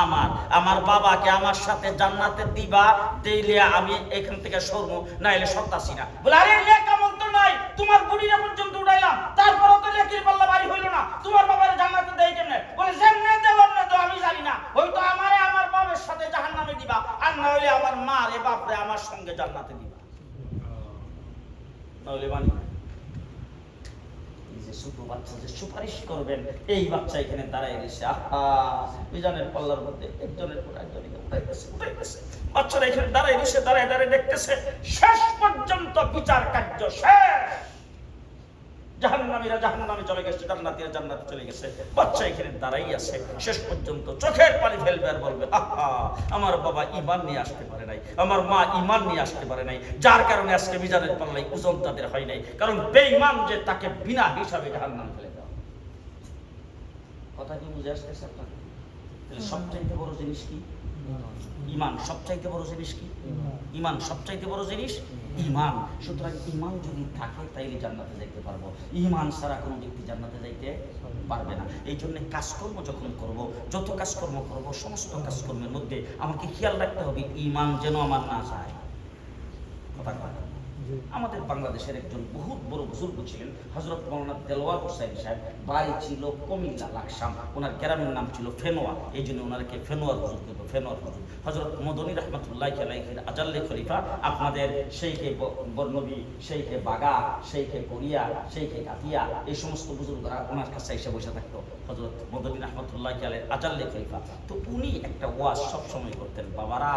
আমার, আমার বাবাকে আমার সাথে জান্নাতে দিবা, দিলে আমি এখান থেকে সরবো, নাইলে সত্তাসি না। বলে আরে নেক আমল তো নাই, তোমার বুড়িরা পর্যন্ত উঠাইলাম, তারপরও তো নেকির পাল্লা ভারী হইল না, তোমার বাবার জান্নাতে দেই কেমনে? বলে যেমনে দেওয়ার না তো আমি জানি না, হয়তো আমারে আমার বাবার সাথে জাহান্নামে দিবা, আর না হইলে আমার মা রে বাপরে আমার সঙ্গে জান্নাতে দিবা, নইলে মানি না। এই যে ছোট বাচ্চা যে সুপারিশ করবেন, এই বাচ্চা এখানে দাঁড়ায় রয়েছে, আহা মিজানের পাল্লার মধ্যে একজনের পর একজনকে উঠাইতেছে। বাচ্চারা এখানে দাঁড়ায় রয়েছে, দাঁড়ায় দাঁড়ায় দেখতেছে শেষ পর্যন্ত বিচার কার্য শেষ। জাহান্নামীরা জাহান্নামে চলে গেছে, জান্নাতীরা জান্নাতে চলে গেছে। বাচ্চা এখানে দাঁড়াই আছে, শেষ পর্যন্ত চোখের পানি ফেলবে আর বলবে, আহা আমার বাবা ঈমান নিয়ে আসতে পারে নাই, আমার মা ঈমান নিয়ে আসতে পারে নাই, যার কারণে আজকে মিজানের পাল্লায় ওজন তাদের হয় নাই। কারণ বেঈমান যে তাকে বিনা হিসাবে জাহান্নামে ফেলে দেওয়া। কথা কি বুঝে আসতেছে আপনার? তাহলে সবচাইতে বড় জিনিস কি? ঈমান। সবচাইতে বড় জিনিস কি? ঈমান। সবচাইতে বড় জিনিস ঈমান। সুতরাং ঈমান যদি থাকে তাইলে জান্নাতে যাইতে পারবো, ঈমান ছাড়া কোনো ব্যক্তি জান্নাতে যাইতে পারবে না। এই জন্য কাজকর্ম যখন করব, যত কাজকর্ম করব, সমস্ত কাজকর্মের মধ্যে আমাকে খেয়াল রাখতে হবে ঈমান যেন আমার না যায়। কথা কথা আমাদের বাংলাদেশের একজন বহুত বড় বুজুর্গ ছিলেন, হযরত মাওলানা দেলওয়ার হোসেন সাহেব। বাড়ি ছিল কুমিল্লা লাকসাম, ওনার গ্রামের নাম ছিল ফেনোয়া, এই জন্য ওনাকে ফেনোয়ার হুজুর বলতো, ফেনোয়ার হুজুর। হযরত মদনী রহমতুল্লাহ আলাইহির আজাল্লে খলিফা আপনাদের সেইখে বর্ণবী, সেইখে বাগা, সেইখে কোরিয়া, সেইখে কাতিয়া, এই সমস্ত বুজুর্গরা ওনার কাছে এসে বসে থাকতো, হযরত মদনী রহমতুল্লাহ আলাইহির আজাল্লে খলিফা। তো উনি একটা ওয়াজ সব সময় করতেন, বাবারা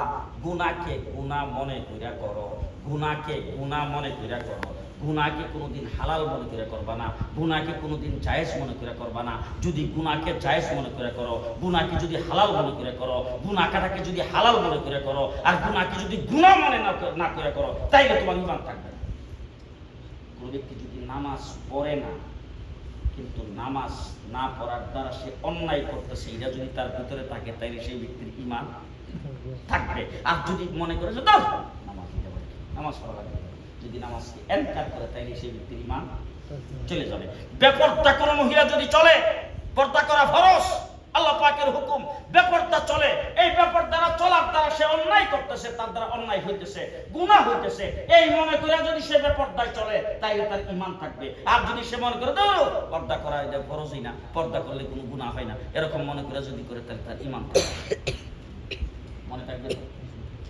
গুনাহকে গুনাহ মনে কইরা করো, গুনাহকে গুনাহ মনে কইরা করো, গুনাহকে কোনোদিন হালাল মনে করে করবা না, গুনাহকে কোনোদিন জায়েজ মনে করে করবা না। যদি গুনাহকে জায়েজ মনে করে করো, গুনাহকে যদি হালাল মনে করে করো, গুনাহটাকে যদি হালাল মনে করে করো, আর গুনাহকে যদি গুনাহ মনে না করে করো, তাইলে তোমার ঈমান থাকবে না। কোনো ব্যক্তি যদি নামাজ পড়ে না, কিন্তু নামাজ না পড়ার দ্বারা সে অন্যায় করতেছে, এটা যদি তার ভিতরে থাকে, তাইলে সেই ব্যক্তির ঈমান থাকবে। আর যদি মনে করে যে নামাজ পড়া লাগবে, যদি নামাজকে এনকার করে, তাইলে সেই ব্যক্তির ঈমান চলে যাবে। বেপরদা কোনো মহিলা যদি চলে, পর্দা করা ফরজ, আল্লাহ পাকের হুকুম, বেপরদা চলে, এই বেপরদারা চলার দ্বারা সে অন্যায় করতেছে, তার দ্বারা অন্যায় হইতেছে, গুনাহ হইতেছে, এই মনে করে যদি সে বেপরদায় চলে, তাইলে তার ঈমান থাকবে। আর যদি সে মনে করে দাও পর্দা করা এটা ফরজই না, পর্দা করলে কোনো গুনাহ হয় না, এরকম মনে করে যদি করে, তাহলে তার ঈমান থাকবে। মনে থাকবে?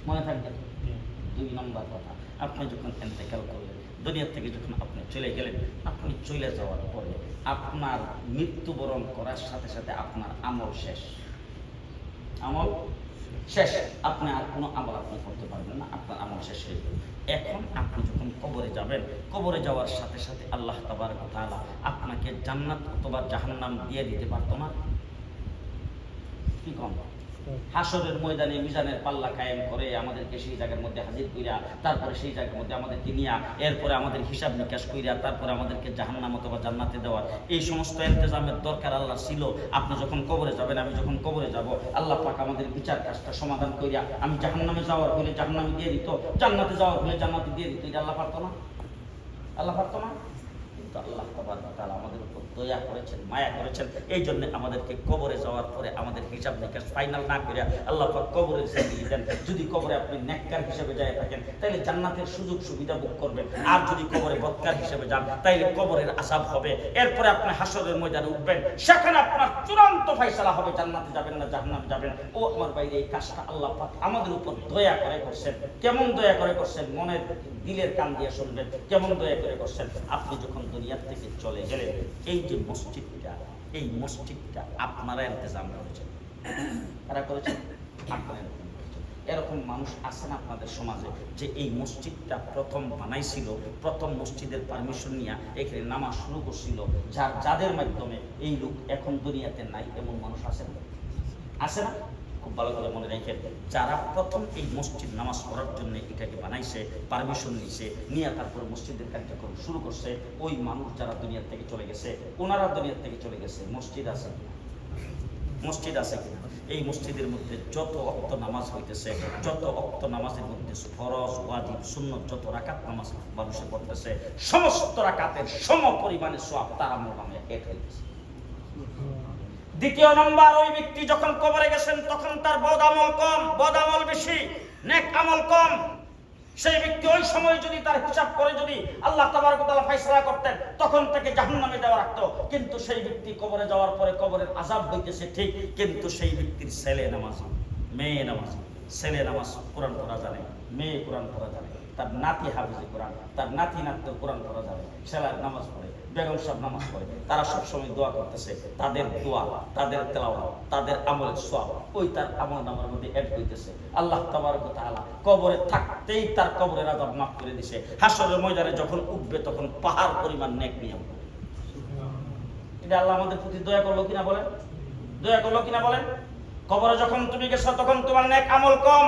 মনে থাকবে? 2 নম্বর কথা, আপনি যখন ইন্তেকাল করলেন, দুনিয়া থেকে যখন আপনি চলে গেলেন, আপনি চলে যাওয়ার পরে আপনার মৃত্যুবরণ করার সাথে সাথে আপনার আমল শেষ। আমল শেষ, আপনি আর কোনো আমল আপনি করতে পারবেন না, আপনার আমল শেষ হয়ে যাবে। এখন আপনি যখন কবরে যাবেন, কবরে যাওয়ার সাথে সাথে আল্লাহ তাবারক ওয়া তাআলা আপনাকে জান্নাত অথবা জাহান্নাম দিয়ে দিতে পারতো না? কি কম? হাসরের ময়দানে মিজানের পাল্লা কায়েম করে আমাদেরকে সেই জায়গার মধ্যে হাজির কইরা, তারপরে সেই জায়গার মধ্যে আমাদেরকে নিয়া, এরপরে আমাদের হিসাব নিকাশ কইরা, তারপরে আমাদেরকে জাহান্নাম অথবা জান্নাতে দেওয়ার এই সমস্ত ইন্তজামের দরকার আল্লাহ ছিল। আপনি যখন কবরে যাবেন, আমি যখন কবরে যাব, আল্লাহ পাক আমাদের বিচার কাজটা সমাধান কইরা, আমি জাহান্নামে যাওয়ার হলে জাহান্নামে দিয়ে দিত, জান্নাতে যাওয়ার হলে জান্নাতে দিয়ে দিত। এটা আল্লাহ পারতো না? আল্লাহ পারতো না? কিন্তু আল্লাহ তাবারক ওয়া তাআলা আমাদের উপর দয়া করেছেন, মায়া করেছেন, এই জন্য আমাদেরকে কবরে যাওয়ার পরে আমাদের হিসাব নিকাশ ফাইনাল না করে আল্লাহ পাক কবরে দিয়ে দেন। যদি কবরে আপনি নেককার হিসেবে যায় থাকেন, তাহলে জান্নাতের সুযোগ সুবিধা ভোগ করবেন, আর যদি কবরে বদকার হিসেবে যান, তাইলে কবরের আযাব হবে। এরপরে আপনি হাসরের ময়দানে উঠবেন, সেখানে আপনার চূড়ান্ত ফয়সালা হবে, জান্নাতে যাবেন না জাহান্নামে যাবেন। ও আমার বাইরে, এই কাজটা আল্লাহ পাক আমাদের উপর দয়া করে করছেন। কেমন দয়া করে করছেন? মনের দিলের কান দিয়ে শুনবেন, কেমন দয়া করে করছেন। আপনি যখন দুনিয়া থেকে চলে গেলেন, এই যে মসজিদটা, এই মসজিদটা আপনারা ইন্তজাম করেছেন। কারা করেছেন? আপনারা ইন্তজাম করেছেন। এরকম মানুষ আছে না আপনাদের সমাজে, যে এই মসজিদটা প্রথম বানাইছিল, প্রথম মসজিদের পারমিশন নিয়ে এখানে নামাজ শুরু করছিল, যাদের মাধ্যমে এই লোক এখন দুনিয়াতে নাই, এমন মানুষ আছে না? আছে না? খুব ভালো করে মনে রাখেন, যারা প্রথম এই মসজিদ নামাজ পড়ার জন্য এটাকে বানাইছে, পারমিশন নিছে, নিয়ে তারপর মসজিদের কার্যক্রম শুরু করছে, ওই মানুষ যারা দুনিয়া থেকে চলে গেছে, ওনারা দুনিয়া থেকে চলে গেছে, মসজিদ আছে কিনা? মসজিদ আছে কিনা? এই মসজিদের মধ্যে যত ওয়াক্ত নামাজ হইতেছে, যত ওয়াক্ত নামাজের মধ্যে ফরজ, ওয়াজিব, সুন্নত, যত রাকাত নামাজ মানুষে পড়তেছে, সমস্ত রাকাতের সম পরিমাণে সওয়াব তার আমল নামে এড হইতেছে। দ্বিতীয় নম্বর, ওই ব্যক্তি যখন কবরে গেছেন, তখন তার বদ আমল কম, বদ আমল বেশি, নেক আমল কম। সেই ব্যক্তি ওই সময় যদি তার হিসাব করে যদি আল্লাহ তাবারক ওয়া তাআলা ফয়সালা করতেন, তখন তাকে জাহান্নামে দেওয়া রাখতো। কিন্তু সেই ব্যক্তি কবরে যাওয়ার পরে কবরের আযাব হইতেছে ঠিক, কিন্তু সেই ব্যক্তির ছেলে নামাজি, মেয়ে নামাজি, ছেলে নামাজ কোরআন পড়া জানে, মেয়ে কোরআন পড়া জানে, তার নাতি হাফেজে কোরআন, তার নাতি নাতনি কোরআন পড়া জানে, ছেলের নামাজ পড়ে, বেগম সাহেব নামাজ পড়ে, তারা সবসময় দোয়া করতেছে, তাদের দোয়া, তাদের তেলাওয়াত, তাদের আমলের সওয়াব ওই তার আমল নামার মধ্যে অ্যাড হইতেছে। আল্লাহ তাবারক ওয়া তাআলা কবরে থাকতেই তার কবরের আযাব মাফ করে দিয়েছে। হাসরের ময়দানে যখন উঠবে তখন পাহাড় পরিমাণ নেক নিয়ে উঠবে। এটা আল্লাহ আমাদের প্রতি দয়া করলো কিনা বলেন? দয়া করলো কিনা বলেন? কবরে যখন তুমি গেছো তখন তোমার নেক আমল কম,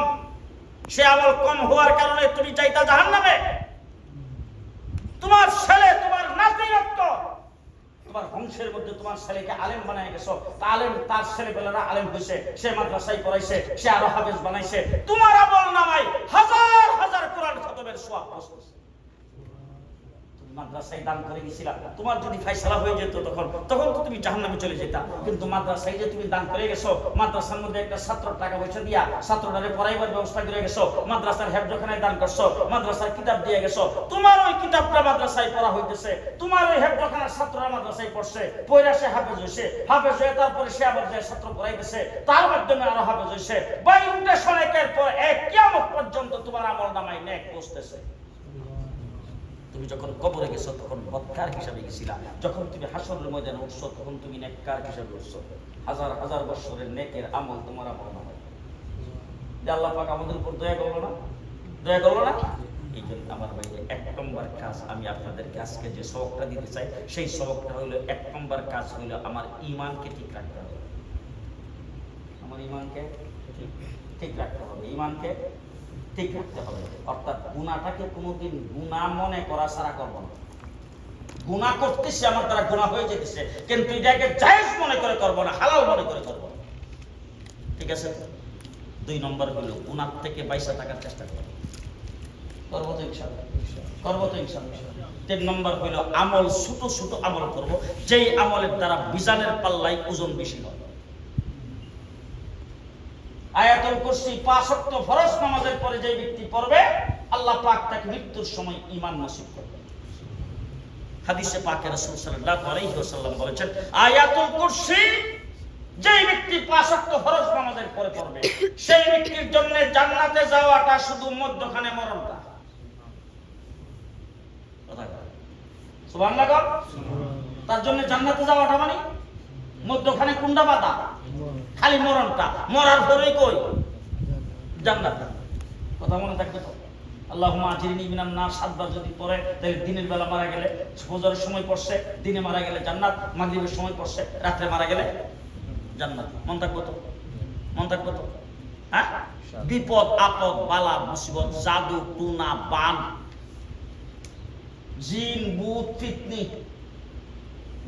সে আমল কম হওয়ার কারণে তুমি চাইতা জাহান্নামে। তোমার ছেলে, তোমার নাতি রক্ত, তোমার বংশের মধ্যে তোমার ছেলেকে আলেম বানায় গেছো, আলেম তার ছেলেবেলারা আলেম হয়েছে, সে মাদ্রাসায় পড়াইছে, সে আরো হাফেজ বানাইছে, তোমার আমল নামায় হাজার হাজার কোরআন খতমের সওয়াব বসতেছে। মাদ্রাসায় দান করে গেছিলাম, তোমার যদি ফায়সালা হয়ে যেত তখন তখন তো তুমি জাহান্নামে চলে যেতা। কিন্তু মাদ্রাসায় যে তুমি দান করে গেছো, মাদ্রাসার মধ্যে একটা ছাত্র টাকা পয়সা দিয়া ছাত্রটারে পড়াইবার ব্যবস্থা করে গেছো, মাদ্রাসার হেফজখানায় দান করছো, মাদ্রাসার কিতাব দিয়ে গেছো, তোমার ওই কিতাবটা মাদ্রাসায় পড়া হইতেছে, তোমার ওই হেফজখানার ছাত্ররা মাদ্রাসায় পড়ছে, পড়া সে হাফেজ হইছে, হাফেজ হয়ে তারপরে সে আবার যে ছাত্র পড়াইতেছে, তার মাধ্যমে আরো হাফেজ হইছে, বাইরে সনেকের পর এক কিয়ামত পর্যন্ত তোমার আমল নামায় নেক পৌঁছতেছে। তুমি যখন কবরে গেছো তখন বদকার হিসাবে গেছিলা, যখন তুমি হাসরের ময়দানে উঠছো তখন তুমি নেককার হিসাবে উঠছো। হাজার হাজার বছরের নেকের আমল তোমার আমল না হয়। আল্লাহ পাক আমাদের উপর দয়া করলো না? দয়া করলো না? এই জন্য আমার ভাইয়ে 1 নম্বর কাজ আমি আপনাদেরকে আজকে যে সবকটা দিতে চাই, সেই সবকটা হলো 1 নম্বর কাজ হলো আমার ঈমানকে ঠিক রাখতে হবে। আমার ঈমানকে ঠিক রাখতে হবে, ঈমানকে ঠিক রাখতে হবে। অর্থাৎ গুনাহটাকে কোনোদিন গুনাহ মনে করা ছাড়া করব না। গুনাহ করতেছি, আমার দ্বারা গুনাহ হয়ে যেতেছে, কিন্তু এটাকে জায়েজ মনে করে করব না, হালাল মনে করে করব। ঠিক আছে? 2 নম্বর হলো গুনাহ থেকে বাইসা থাকার চেষ্টা করব। করব তো ইনশাআল্লাহ, করব তো ইনশাআল্লাহ। 3 নম্বর হলো আমল, ছোট ছোট আমল করব, যেই আমলের দ্বারা মিজানের পাল্লায় ওজন বেশি হয়। আয়াতুল কুরসি 5 ওয়াক্ত ফরজ নামাজের পরে যে ব্যক্তি পড়বে, আল্লাহ পাক তাকে মৃত্যুর সময় ঈমান নসিব করবে। হাদিসে পাকে রাসূল সাল্লাল্লাহু আলাইহি ওয়াসাল্লাম বলেছেন, আয়াতুল কুরসি যে ব্যক্তি 5 ওয়াক্ত ফরজ নামাজের পরে পড়বে, সেই ব্যক্তির জন্য জান্নাতে যাওয়াটা শুধু মধ্যখানে মরণটা। কথা বলেন সুবহানাল্লাহ। তার জন্য জান্নাতে যাওয়াটা মানে মধ্যখানে কুন্ডা বাঁধা, খালি মরণটা, মরার পরেই কই জান্নাত। কথা মনে থাকবে তো? আল্লাহুম্মা আজিরনি মিনান নার 7 বার যদি পড়ে, তাহলে দিনের বেলা মারা গেলে, ফজরের সময় পড়ছে, দিনে মারা গেলে জান্নাত, মাগরিবের সময় পড়ছে, রাতে মারা গেলে জান্নাত। মন থাকবে তো? মন থাকবে তো? হ্যাঁ? বিপদ আপদ বালা মুসিবত, জাদু টুনা বান, জিন ভূত ফিতনি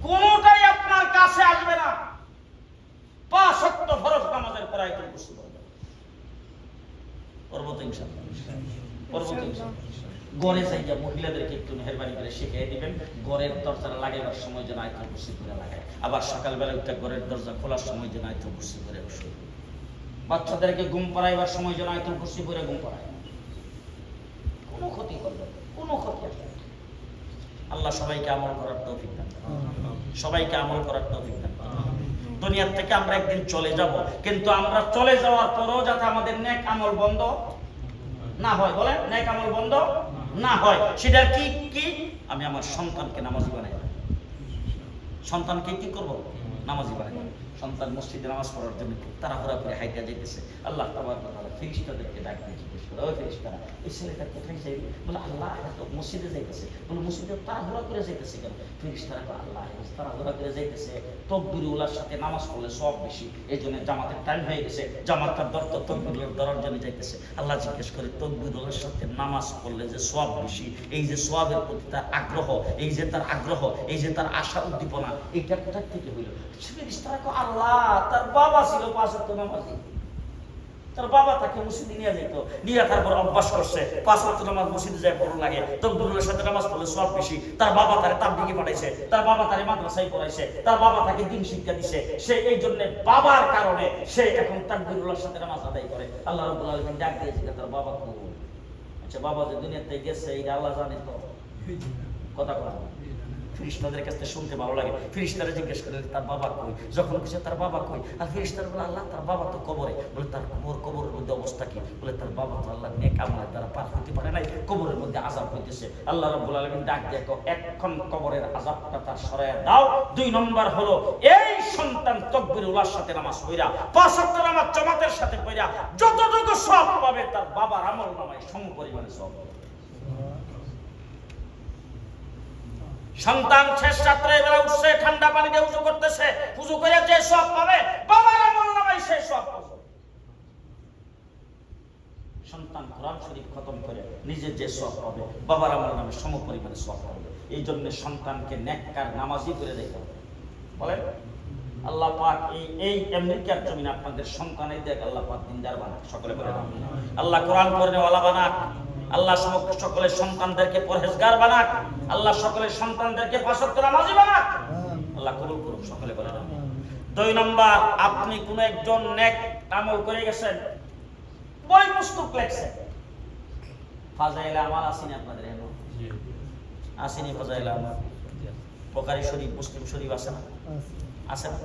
কোনটাই আপনার কাছে আসবে না 5 ওয়াক্ত ফরজ নামাজের পরে আয়াতুল কুরসি পড়বে। করব তো ইনশাআল্লাহ, করব তো ইনশাআল্লাহ। ঘরে যাইয়া মহিলাদেরকে একটু মেহেরবানি করে শিখিয়ে দিবেন, ঘরের দরজা লাগাইবার সময় যেন আয়াতুল কুরসি করে লাগায়, আবার সকালবেলা উঠে ঘরের দরজা খোলার সময় যেন আয়াতুল কুরসি করে বসে, বাচ্চাদেরকে ঘুম পাড়াইবার সময় যেন আয়াতুল কুরসি করে ঘুম পাড়ায়। কোনো ক্ষতি করবে, কোনো ক্ষতি আসবে না। আল্লাহ সবাইকে আমল করার তৌফিক দান করুন, সবাইকে আমল করার তৌফিক দান করুন। দুনিয়া থেকে আমরা একদিন চলে যাব, কিন্তু আমরা চলে যাওয়ার পরেও যাতে আমাদের নেক আমল বন্ধ না হয়, বলেন নেক আমল বন্ধ না হয়, সেটা কি কি? আমি আমার সন্তানকে নামাজি বানাই, সন্তানকে কি করব? নামাজি বানাই। সন্তান মসজিদে নামাজ পড়ার জন্য তাড়াহুড়া করে হাইটা যাইতেছে, আল্লাহ তাবারক ওয়া তাআলা ফেরেশতাদেরকে ডাক দিয়ে জিজ্ঞেস করে, ওই ফেরেশতারা এই ছেলেটা কোথায় যাবে? বলে আল্লাহ এত মসজিদে যাইতেছে। বলে মসজিদে তাড়াহুড়া করে যাইতেছে কেন? ফেরেশতারা বলে আল্লাহ তাড়াহুড়া করে যাইতেছে, তাকবীরুল্লাহর সাথে নামাজ পড়লে সওয়াব বেশি, এইজন্য জামাতের টাইম হয়ে গেছে, জামাতটার দরত তাকবীরুল্লাহ ধরার জন্য যাইতেছে। আল্লাহ জিজ্ঞেস করে তাকবীরুল্লাহর সাথে নামাজ পড়লে যে সওয়াব বেশি, এই যে সওয়াবের প্রতি তার আগ্রহ, এই যে তার আগ্রহ, এই যে তার আশা উদ্দীপনা, এইটা কোথা থেকে হইল? ফেরেশতারা কয় আল্লাহ তার বাবা ছিল 5 ওয়াক্ত নামাজি, তার বাবা তাকে মসজিদে নিয়ে যেত, নিয়ে তারপর অভ্যাস করছে 5 ওয়াক্ত নামাজ মসজিদে যায় পড়া লাগে, তাকবীরুল্লাহর সাথে নামাজ পড়লে সওয়াব বেশি। তার বাবা তারে তাবলীগে পাঠাইছে, তার বাবা তারে মাদ্রাসায় পড়াইছে, তার বাবা তাকে দ্বীন শিক্ষা দিছে, সে এই জন্য বাবার কারণে সে এখন তাকবীরুল্লাহর সাথে নামাজ আদায় করে। আল্লাহ রাব্বুল আলামিন ডাক দিয়েছে, তার বাবা কই? আচ্ছা বাবা যে দুনিয়াতে গেছে এটা আল্লাহ জানে তো, কথা বলা ফেরেশতাদের কাছ থেকে শুনতে ভালো লাগে। ফেরেশতারা জিজ্ঞেস করে তার বাবা কই, যখন কিছু তার বাবা কই, আর ফেরেশতারা বলে আল্লাহ তার বাবা তো কবরে। বলে তার কবরের মধ্যে অবস্থা কি? বলে তার বাবা তো আল্লাহ নেক আমলের দ্বারা পার হতে পারে নাই, কবরের মধ্যে আযাব হইতেছে। আল্লাহ রাব্বুল আলামিন ডাক দিয়ে এখন কবরের আযাবটা তার সরায়া দাও। 2 নম্বর হলো এই সন্তান তাকবীরুল্লাহর সাথে নামাজ পড়া, 5 ওয়াক্ত নামাজ জামাতের সাথে পড়া যতটুকু সওয়াব পাবে তার বাবার আমলনামায় সমপরিমাণে সওয়াব পাবে। সন্তান শেষ রাত্রে বেলা উঠছে, ঠান্ডা পানি দিয়ে উযু করতেছে, উযু করে যে সওয়াব পাবে বাবার আমলনামায় সেই সওয়াব পাবে। সন্তান কোরআন শরীফ খতম করে নিজে যে সওয়াব পাবে বাবার আমলনামায় সমপরিমাণে সওয়াব পাবে। এই জন্য সন্তানকে নেককার নামাজি করে দেখতে হবে। বলেন আল্লাহ পাক এই আমেরিকার জমিনে আপনাদের সন্তানের দেখ আল্লাহ পাক দিনদার বানাক, সকলে বলে আল্লাহ কোরআন পড়নেওয়ালা বানাক, আল্লাহ সকলের সন্তানদেরকে পরহেজগার বানাক, আল্লাহ সকলের সন্তানদেরকে 5 ওয়াক্ত নামাজি বানাক, আল্লাহ কবুল করুন, সকলে বলে। 2 নম্বর, আপনি কোন একজন নেক আমল করে গেছেন, বই পুস্তক লেখছেন, ফাজাইল আমাল আসেনি আপনাদের? এমন আসেনি ফাজাইল আমাল? বুখারী শরীফ, মুসলিম শরীফ আছে না? আছে না?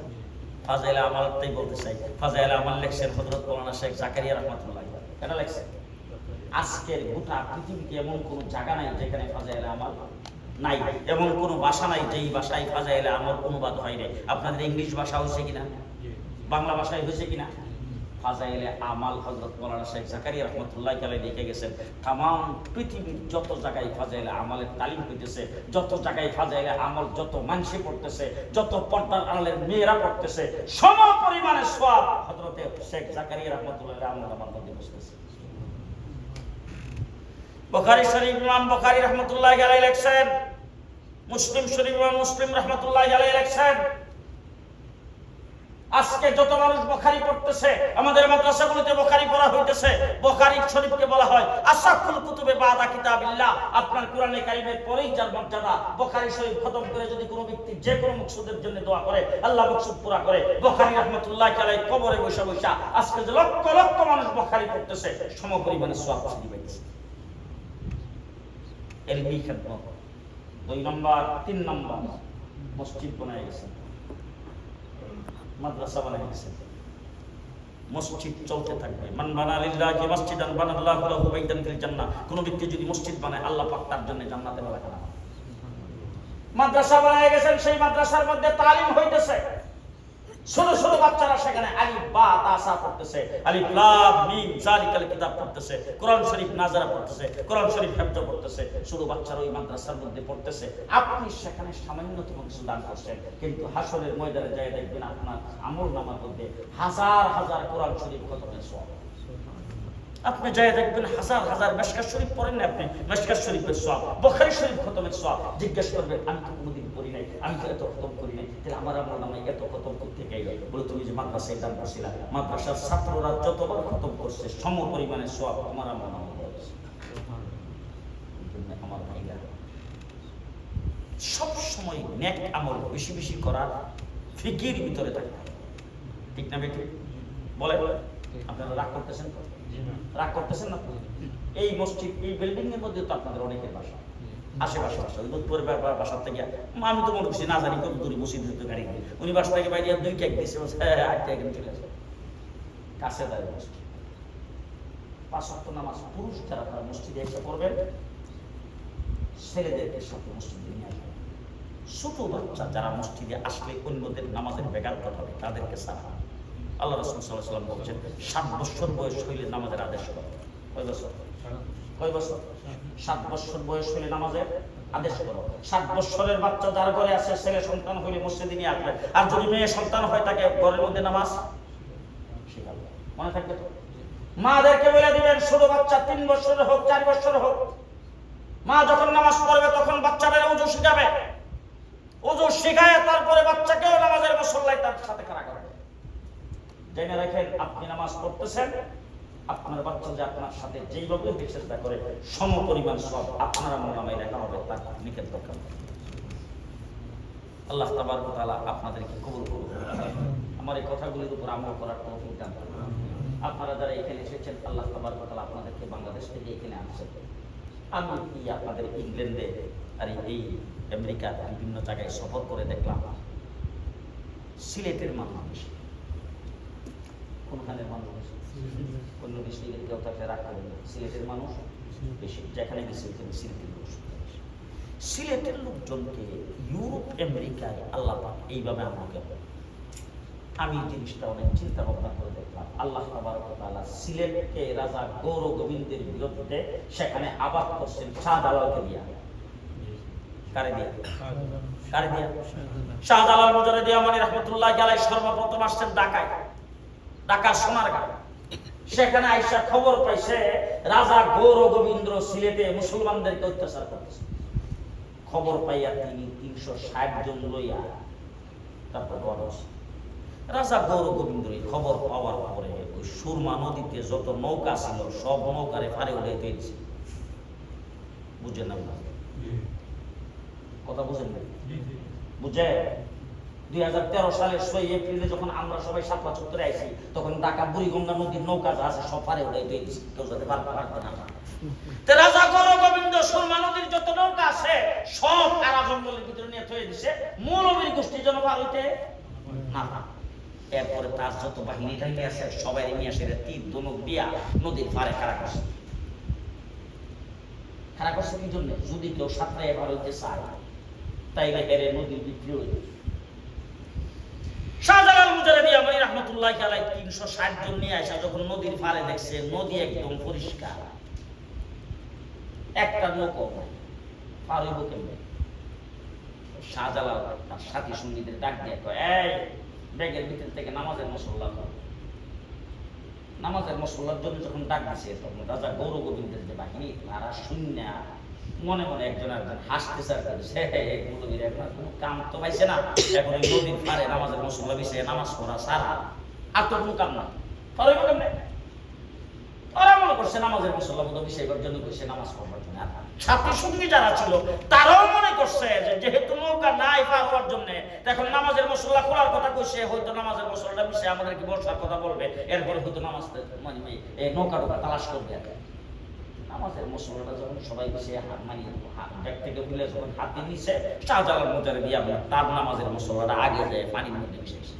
ফাজাইল আমালটাই বলতে চাই। ফাজাইল আমাল লেখছেন হযরত মাওলানা শেখ জাকারিয়া রাহমাতুল্লাহ। কেন লেখছেন? আজকের গোটা পৃথিবীতে এমন কোন জায়গা নাই যেখানে ফাজাইল আমাল নাই, এমন কোন ভাষা নাই যেই ভাষায় ফাজাইল আমাল অনুবাদ হয় নাই। আপনাদের ইংলিশ ভাষা হয়েছে কিনা, বাংলা ভাষায় হয়েছে কিনা? ফাজাইলে আমাল হযরত মাওলানা শেখ জাকারিয়া রাহমাতুল্লাহ আলাইহি লিখে গেছেন। तमाम পৃথিবীর যত জায়গায় ফাজাইলে আমালের তালিম হইতেছে, যত জায়গায় ফাজাইলে আমল যত মানুষে পড়তেছে, যত পর্দার আড়ালের মেয়েরা পড়তেছে, সম পরিমাণে সওয়াব হযরত শেখ জাকারিয়া রাহমাতুল্লাহ আলাইহি আমল মধ্যে বসতেছে। বুখারী শরীফ ইমাম বুখারী রাহমাতুল্লাহ আলাইহি লেখছেন, মুসলিম শরীফ ইমাম মুসলিম রাহমাতুল্লাহ আলাইহি লেখছেন, আজকে যত মানুষ বুখারী পড়তেছে, আমাদের মাদ্রাসাগুলোতে বুখারী পড়া হইতেছে, বুখারী শরীফকে বলা হয় আসাফুল কুতুবে বাদা কিতাবিল্লাহ। আপনার কোরআনে কারীমের পরেই যার মর্যাদা। বুখারী শরীফ খতম করে যদি কোনো ব্যক্তি যে কোনো মাকসুদের জন্য দোয়া করে, আল্লাহ মাকসুদ পুরা করে। বুখারী রাহমাতুল্লাহ আলাইহি কবরে বসে বসে আজকে যে লক্ষ লক্ষ মানুষ বুখারী পড়তেছে, সমপরিমাণে সওয়াব পাইছে। ইলমি খিদমত। 2 নম্বর। 3 নম্বর, মসজিদ বানায় গেছে, মাদ্রাসা বানায় গেছে, মসজিদ চলতে থাকবে। মান বানা লিল্লাহি মাসজিদান বানাল্লাহু লাহু বাইতান ফিল জান্নাহ। কোন ব্যক্তি যদি মসজিদ বানায় আল্লাহ পাক তার জন্য জান্নাতে এলাকা বানায়। মাদ্রাসা বানায় গেছেন, সেই মাদ্রাসার মধ্যে তালিম হইতেছে, ছোট ছোট বাচ্চারা সেখানে আলিফ বা তাসা পড়তেছে, আলিফ লাম মিম জালিকাল কিতাব পড়তেছে, কোরআন শরীফ নাজারা পড়তেছে, কোরআন শরীফ হিফজ পড়তেছে, ছোট বাচ্চারা ওই মাদ্রাসার মধ্যে পড়তেছে। আপনি সেখানে সামান্যতম কিছু দান করছেন, কিন্তু হাসরের ময়দানে যায় দেখবেন আপনার আমলনামার মধ্যে হাজার হাজার কোরআন শরীফ খতমের সওয়াব। আপনি যাই দেখবেন হাজার হাজার মিশকাত শরীফ পড়েন না, আপনি মিশকাত শরীফের সওয়াব, বুখারী শরীফ খতমের সওয়াব। জিজ্ঞেস করবেন আমি তো কোনোদিন পড়ি নাই, আমি তো এত খতম করি নাই, তাহলে আমার আমলনামায় এত খতম করতে গেল? বলে তুমি যে মাদ্রাসায় দান করছিলা, মাদ্রাসার ছাত্ররা যতবার খতম করছে সম পরিমাণে সওয়াব আমার আমলনামায় হয়েছে। আমার ভাইরা সব সময় নেক আমল বেশি বেশি করার ফিকির ভিতরে থাকতে হবে, ঠিক না বেটি? বলে আপনারা রাগ করতেছেন তো? রাগ করতেছেন না? এই মসজিদ, এই বিল্ডিং এর মধ্যে তো আপনাদের অনেকের বাসা, আশেপাশে বাসা, ওই দুধপুরের বাসার থেকে আমি তো মনে করছি না জানি কত দূরে মসজিদ হইতে গাড়ি, উনি বাসা থেকে বাইরে 2 কেক দিচ্ছে, 8 কেক চলে আসে কাছে দাঁড়িয়ে মসজিদ। 5 ওয়াক্ত নামাজ পুরুষ যারা তারা মসজিদে এসে পড়বেন, ছেলেদেরকে সাথে মসজিদে নিয়ে আসবেন। ছোট বাচ্চা যারা মসজিদে আসলে অন্যদের নামাজের ব্যাঘাত হবে তাদেরকে সারা। আল্লাহ রাসূল সাল্লাল্লাহু আলাইহি ওয়াসাল্লাম বলেছেন 7 বছর বয়স হইলে নামাজের আদেশ করো। কয় বছর? 7 বছর বয়স হইলে নামাজের আদেশ করো। 7 বছরের বাচ্চা যার ঘরে আছে, ছেলে সন্তান হইলে মসজিদে নিয়ে আসবে, আর যদি মেয়ে সন্তান হয় তাকে ঘরের মধ্যে নামাজ শেখাবে। মনে থাকবে তো? মাদেরকে বলে দিবেন ছোট বাচ্চা 3 বছরের হোক 4 বছরের হোক, মা যখন নামাজ পড়বে তখন বাচ্চাদের ওযু শিখাবে, ওযু শিখায় তারপরে বাচ্চাকেও নামাজের মুসল্লায় তার সাথে খাড়া করবে। জেনে রাখেন আপনি নামাজ পড়তেছেন, আপনার বাচ্চা যে আপনার সাথে যেইভাবে চেষ্টা করে সম পরিমাণ সওয়াব আপনার আমলনামায় লেখা হবে, তার নিকেত দরকার। আল্লাহ তাবারক ওয়া তাআলা আপনাদেরকে কবুল করুন। আমার এই কথাগুলির উপর আমল করার তৌফিক দান করুন। আপনারা যারা এখানে এসেছেন, আল্লাহ তাবারক ওয়া তাআলা আপনাদেরকে বাংলাদেশ থেকে এখানে আনছেন, আমি কি আপনাদের ইংল্যান্ডে আর এই আমেরিকার বিভিন্ন জায়গায় সফর করে দেখলাম সিলেটের মানুষ কোনখানের মানুষ অন্য ডিস্ট্রিক্টের কেউ তাকে রাখতে পারবে, সিলেটের মানুষ বেশি, যেখানে গেছে ওখানে সিলেটের লোক। সিলেটের লোকজনকে ইউরোপ আমেরিকায় আল্লাহ পাক এইভাবে আমাকে, আমি জিনিসটা অনেক চিন্তা ভাবনা করে দেখলাম। আল্লাহ তাবারক ওয়া তাআলা সিলেটকে রাজা গৌর গোবিন্দের বিরুদ্ধে সেখানে আবাদ করছেন শাহজালালকে দিয়া। কারে দিয়া? কারে দিয়া? শাহজালাল মুজাহিদ আমানি রাহমাতুল্লাহি আলাইহি সর্বপ্রথম আসছেন ঢাকায়, ঢাকা সোনারগাঁ। সেখানে আইসা খবর পাইছে রাজা গৌর গোবিন্দ সিলেটে মুসলমানদেরকে অত্যাচার করতেছে। খবর পাইয়া তিনি 360 জন লইয়া তারপর রাজা গৌর গোবিন্দ খবর পাওয়ার পরে ওই সুরমা নদীতে যত নৌকা ছিল সব নৌকারে ফারে উঠাইতে দিয়েছে। বুঝেন না কথা? বুঝেন না? বুঝে 2013 সালের 6 এপ্রিলে যখন আমরা সবাই শাপলা চত্বরে আইছি, তখন ঢাকা বুড়িগঙ্গা নদীর নৌকা যা আছে সব ফারে উঠাইতে দিয়েছে, কেউ যাতে পারতে না। রাজা গৌর গোবিন্দ সুরমা নদীর যত নৌকা আছে সব কারা জঙ্গলের ভিতরে নিয়ে থয়ে দিছে, মৌলবীর গোষ্ঠী যেন পার হইতে না। এরপরে তার যত বাহিনী টাইনি আছে সবাই নিয়ে আসে তীর ধনুক দিয়া নদীর পারে খাড়া করছে। খাড়া করছে কি জন্য? যদি কেউ সাঁতরাইয়া পার হইতে চায় তাইলে এর নদীর বিক্রি হইবে। শাহজালাল মুজাহিদ আমানি রাহমাতুল্লাহি আলাইহি 360 জন নিয়ে আসা যখন নদীর পারে দেখছে নদী একদম পরিষ্কার, একটা নৌকা পার হইব কেমনে? শাহজালাল তার সাথী সঙ্গীদের ডাক দিয়ে কয়, এই ব্যাগের ভিতর থেকে নামাজের মুসল্লা কর। নামাজের মুসল্লার জন্য যখন ডাক দিছে তখন রাজা গৌর গোবিন্দের যে বাহিনী তারা শূন্য মনে মনে একজন হাসতে চার করেছে, এখন কোনো কাম তো পাইছে না, এখন ওই নদীর পারে নামাজের মুসল্লা বিষয়ে নামাজ পড়া সারা আর তো কোনো কাম না, পারবে কেমনে? ওরা মনে করছে নামাজের মুসল্লা মতো বিষয় জন্য করছে নামাজ পড়বার জন্য। সাথী সঙ্গী যারা ছিল তারাও মনে করছে যে যেহেতু নৌকা নাই পার হওয়ার জন্য, এখন নামাজের মুসল্লা খোলার কথা কইছে, হয়তো নামাজের মুসল্লাটা বিষয়ে আমাদেরকে বর্ষার কথা বলবে, এরপরে হয়তো নামাজ মানে এই নৌকা টোকা তালাশ করবে। নামাজের মুসল্লাটা যখন সবাই বিষয়ে মানে ব্যাগ থেকে খুলে যখন হাতে নিচ্ছে, শাহজালাল মুজাহিদ তার নামাজের মুসল্লাটা আগে যায় পানির মধ্যে মিশাইছে।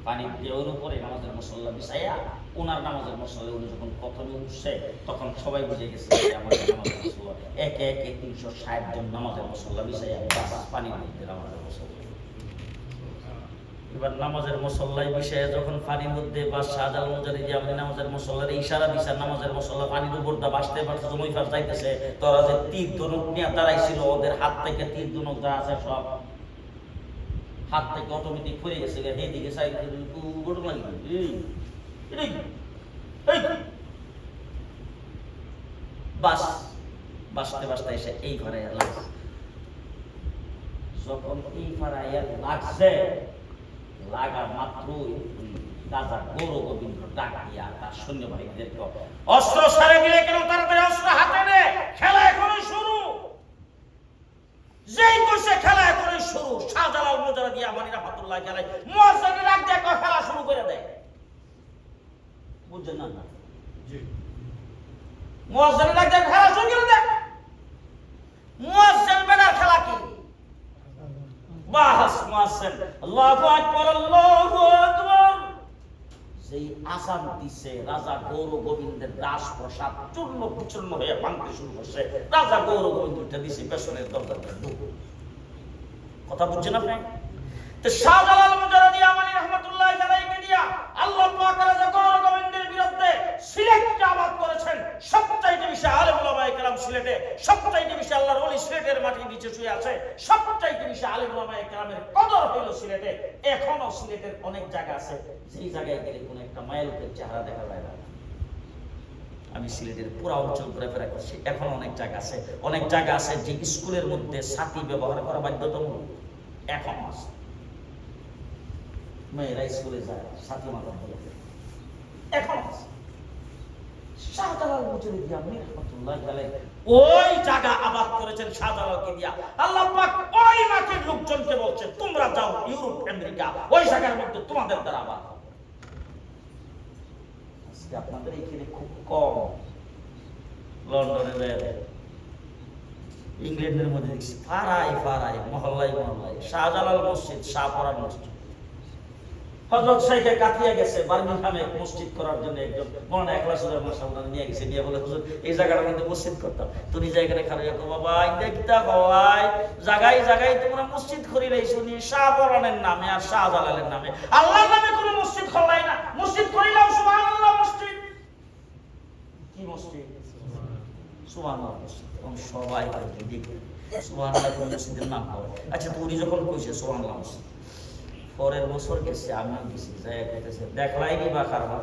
পানি দেওয়ার উপরে নামাজের মুসল্লা বিছাইয়া ওনার নামাজের মুসল্লা উনি যখন প্রথমে উঠছে তখন সবাই বুঝে গেছে যে আমাদের নামাজের মুসল্লা একে একে 360 জন নামাজের মুসল্লা বিছাইয়া পানির মধ্যে নামাজের মুসল্লা। এবার নামাজের মুসল্লায় বিষয়ে যখন পানির মধ্যে বা শাহজালাল মুজাহিদ আমি নামাজের মুসল্লার ইশারা দিছে, নামাজের মুসল্লা পানির উপর দা বাসতে বাসতে জমি ফার যাইতেছে, তোরা যে তীর ধনুক নিয়ে দাঁড়াইছিল ওদের হাত থেকে তীর ধনুক যা আছে সব হাত থেকে অটোমেটিক পড়ে গেছে, এইদিকে সাইড বাস বাসতে বাসতে এসে এই ঘরে লাগছে। যখন এই ফাড়াইয়া লাগছে, লাগা মাত্রই রাজা গৌর গোবিন্দ ডাক দিয়া তার সৈন্যবাহিনীদেরকে অস্ত্র সারে দিলে কেন, তাড়াতাড়ি অস্ত্র হাতে নে, খেলা এখনই শুরু। যেই কইছে খেলা এখনই শুরু, শাহজালাল মুজাহিদ আমানি রাহমাতুল্লাহি আলাইহি মুয়াজ্জিন ডাক দিয়ে খেলা শুরু করে দেয়। বুঝছেন না? জি, মুয়াজ্জিন ডাক দিয়ে খেলা শুরু করে দেয়। মুয়াজ্জিন বেনার খেলা কি? বাস মুয়াজ্জিন আল্লাহু আকবার আল্লাহু আকবার যেই আযান দিছে, রাজা গৌর গোবিন্দের দাস প্রসাদ চূর্ণ বিচূর্ণ হয়ে ভাঙতে শুরু করছে। রাজা গৌর গোবিন্দটা দিছে পেছনের দরজাটা ঢুক। কথা বুঝছেন আপনি? তো শাহজালাল মুজাহিদ আমানি রাহমাতুল্লাহি আলাইহি দিয়া আল্লাহ পাক রাজা গৌর গোবিন্দের বিরুদ্ধে সিলেটকে আবাদ করেছেন। সবচাইতে বেশি আলেম ওলামায়ে কেরাম সিলেটে, সবচাইতে বেশি আল্লাহর ওলি সিলেটের মাটির নিচে শুয়ে আছে, সবচাইতে বেশি আলেম ওলামায়ে কেরামের কদর হইল সিলেটে। এখনো সিলেটের অনেক জায়গা আছে যেই জায়গায় গেলে কোনো একটা মায়ালুকের চেহারা দেখা যায় না। আমি সিলেটের পুরো অঞ্চল ঘোরাফেরা করছি, এখন অনেক জায়গা আছে, অনেক জায়গা আছে যে স্কুলের মধ্যে ছাতি ব্যবহার করা বাধ্যতামূলক, এখন আছে। মেয়েরা স্কুলে যায় ছাতি মাথা বলে, এখন আছে। শাহজালাল মুজাহিদ আমানি রাহমাতুল্লাহি আলাইহি ওই জায়গা আবাদ করেছেন শাহজালালকে দিয়া। আল্লাহ পাক ওই মাটির লোকজনকে বলছে তোমরা যাও ইউরোপ আমেরিকা, ওই জায়গার মধ্যে তোমাদের দ্বারা আবাদ। আজকে আপনাদের এখানে খুব কম লন্ডনে যায়, ইংল্যান্ডের মধ্যে দেখছি পাড়ায় পাড়ায় মহল্লায় মহল্লায় শাহজালাল মসজিদ, শাহপরান মসজিদ। হযরত শাইখে কাতিয়া গেছে বার্মিংহামে মসজিদ করার জন্য, একজন মৌলানা ইখলাসুল্লাহ মাশাআল্লাহ নিয়ে গেছে, নিয়ে বলে হুজুর এই জায়গাটার মধ্যে মসজিদ করতাম। তুমি জায়গাটা খারাপ কো বাবা দেখতা হওয়াই জায়গায় জায়গায় তোমরা মসজিদ করি রাইছো নি শাহপরানের নামে আর শাহজালালের নামে, আল্লাহর নামে কোনো মসজিদ খোলাই না, মসজিদ করিলাম সুবহানাল্লাহ মসজিদ। কি মসজিদ? সুবহানাল্লাহ মসজিদ। সবাই সুবহানাল্লাহ মসজিদের নাম হয়। আচ্ছা তুমি যখন কইছে সুবহানাল্লাহ মসজিদ, পরের বছর গেছে, আমিও গেছি, দেখলাই নি বা কারবার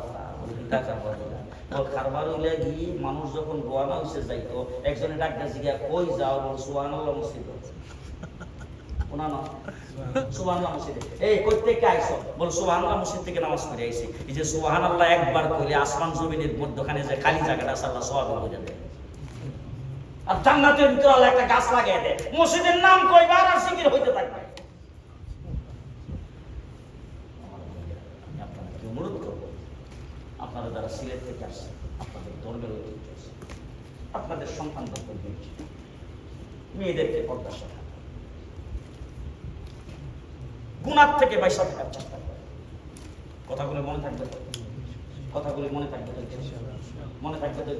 কারবার হইলে গিয়ে মানুষ যখন রোয়ানা হইছে যাইতো, একজনে ডাক্তার জিজ্ঞা কই যাও, বল সুবহানাল্লাহ মসজিদ। শোনা না সুবহানাল্লাহ মসজিদে। এই কই থেকে আইছো? বল সুবহানাল্লাহ মসজিদ থেকে নামাজ পড়ে আইছি। এই যে সুবহানাল্লাহ একবার কইলে আসমান জমিনের মধ্যখানে যে খালি জায়গাটা আছে আল্লাহ সওয়াব বুঝে দেয়। আর জান্নাতের ভিতরে আল্লাহ একটা গাছ লাগিয়ে দেয়, মসজিদের নাম কয়বার আর জিকির হইতে থাকবে। অনুরোধ করবো আপনারা যারা সিলেট থেকে আসছেন, আপনাদের ধর্মের ঐতিহ্য আছে, আপনাদের সন্তানদের ঐতিহ্য, মেয়েদেরকে পর্দা শেখা, গুনাহ থেকে বাইসা থাকার চেষ্টা করে। কথাগুলো মনে থাকবে তো? কথাগুলো মনে থাকবে তো? মনে থাকবে তো?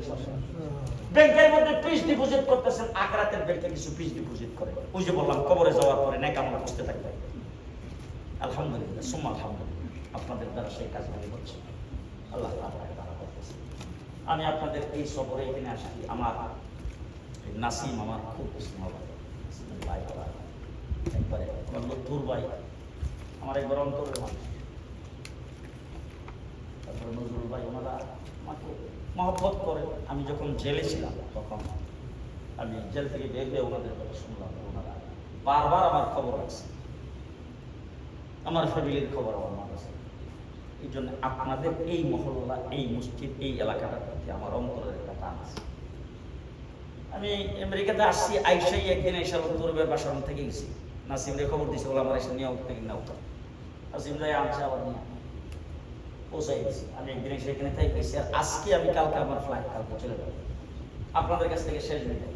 ব্যাংকের মধ্যে ফিক্সড ডিপোজিট করতেছেন, আখিরাতের ব্যাংকে কিছু ফিক্সড ডিপোজিট করে। ওই যে বললাম কবরে যাওয়ার পরে নেক আমল করতে থাকবে। আলহামদুলিল্লাহ সুম্মা আলহামদুলিল্লাহ আপনাদের দ্বারা সেই কাজগুলি হচ্ছে, আল্লাহ তাআলা দ্বারা করতেছে। আমি আপনাদের এই সফরে এখানে আসি, আমার নাসিম আমার খুব স্নেহ ভাই, একবারে লুৎফুর ভাই আমার একবার অন্তরের মানুষ, তারপরে নজরুল ভাই, ওনারা আমাকে মহব্বত করে। আমি যখন জেলে ছিলাম তখন আমি জেল থেকে বের হয়ে ওনাদের কথা শুনলাম, ওনারা বারবার আমার খবর রাখছে, আমার ফ্যামিলির খবর আমার মা কাছে। এই জন্য আপনাদের এই মহল্লা, এই মসজিদ, এই এলাকাটার প্রতি আমার অন্তরের একটা টান আছে। আমি আমেরিকাতে আসছি, আইসাই একদিন এসে তরুবের বাসন থেকে গেছি, নাসিমরে খবর দিয়েছে, বলে আমার এসে নিয়ে থেকে নাও, নাসিম যাই আনছে, আবার নিয়ে পৌঁছাই গেছি। আমি একদিন এসে এখানে তাই গেছি, আর আজকে আমি কালকে আমার ফ্লাইট, কালকে চলে যাবো আপনাদের কাছ থেকে শেষ বিদায়।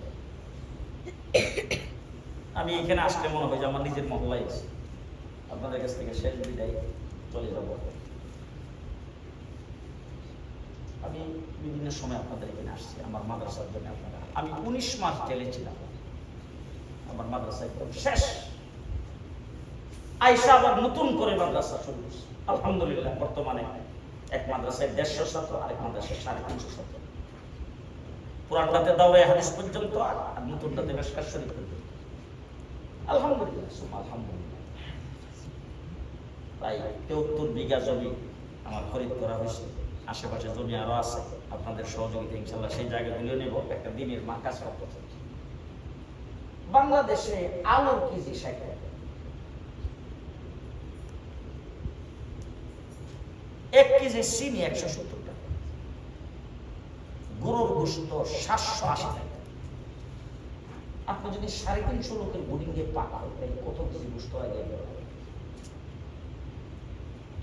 আমি এখানে আসলে মনে হয় যে আমার নিজের মহল্লায় আছি, আপনাদের কাছ থেকে শেষ বিদায় চলে যাব। আমি বিভিন্ন সময় আপনাদের এখানে আসছি আমার মাদ্রাসার জন্য। আপনারা, আমি 19 মাস জেলে ছিলাম, আমার মাদ্রাসা একদম শেষ। আইসা আবার নতুন করে মাদ্রাসা শুরু করছি, আলহামদুলিল্লাহ। বর্তমানে এক মাদ্রাসায় 150 ছাত্র, আরেক মাদ্রাসায় 350 ছাত্র। পুরানটাতে দাওরায়ে হাদিস পর্যন্ত, আর নতুনটাতে মিশকাত শরীফ পর্যন্ত, আলহামদুলিল্লাহ আলহামদুলিল্লাহ। প্রায় 73 বিঘা জমি আমার খরিদ করা হয়েছে, আশেপাশে জমি আরো আছে, আপনাদের সহযোগিতা ইনশাআল্লাহ সেই জায়গাগুলো নেব, একটা দিনের মার্কাজ করতে চাই। বাংলাদেশে আলুর কেজি 60 টাকা, 1 কেজি চিনি 170 টাকা, গরুর গোশত 780 টাকা। আপনি যদি 350 লোকের বোর্ডিং এ পাকা হয়, তাহলে কত কেজি গোশত লাগে?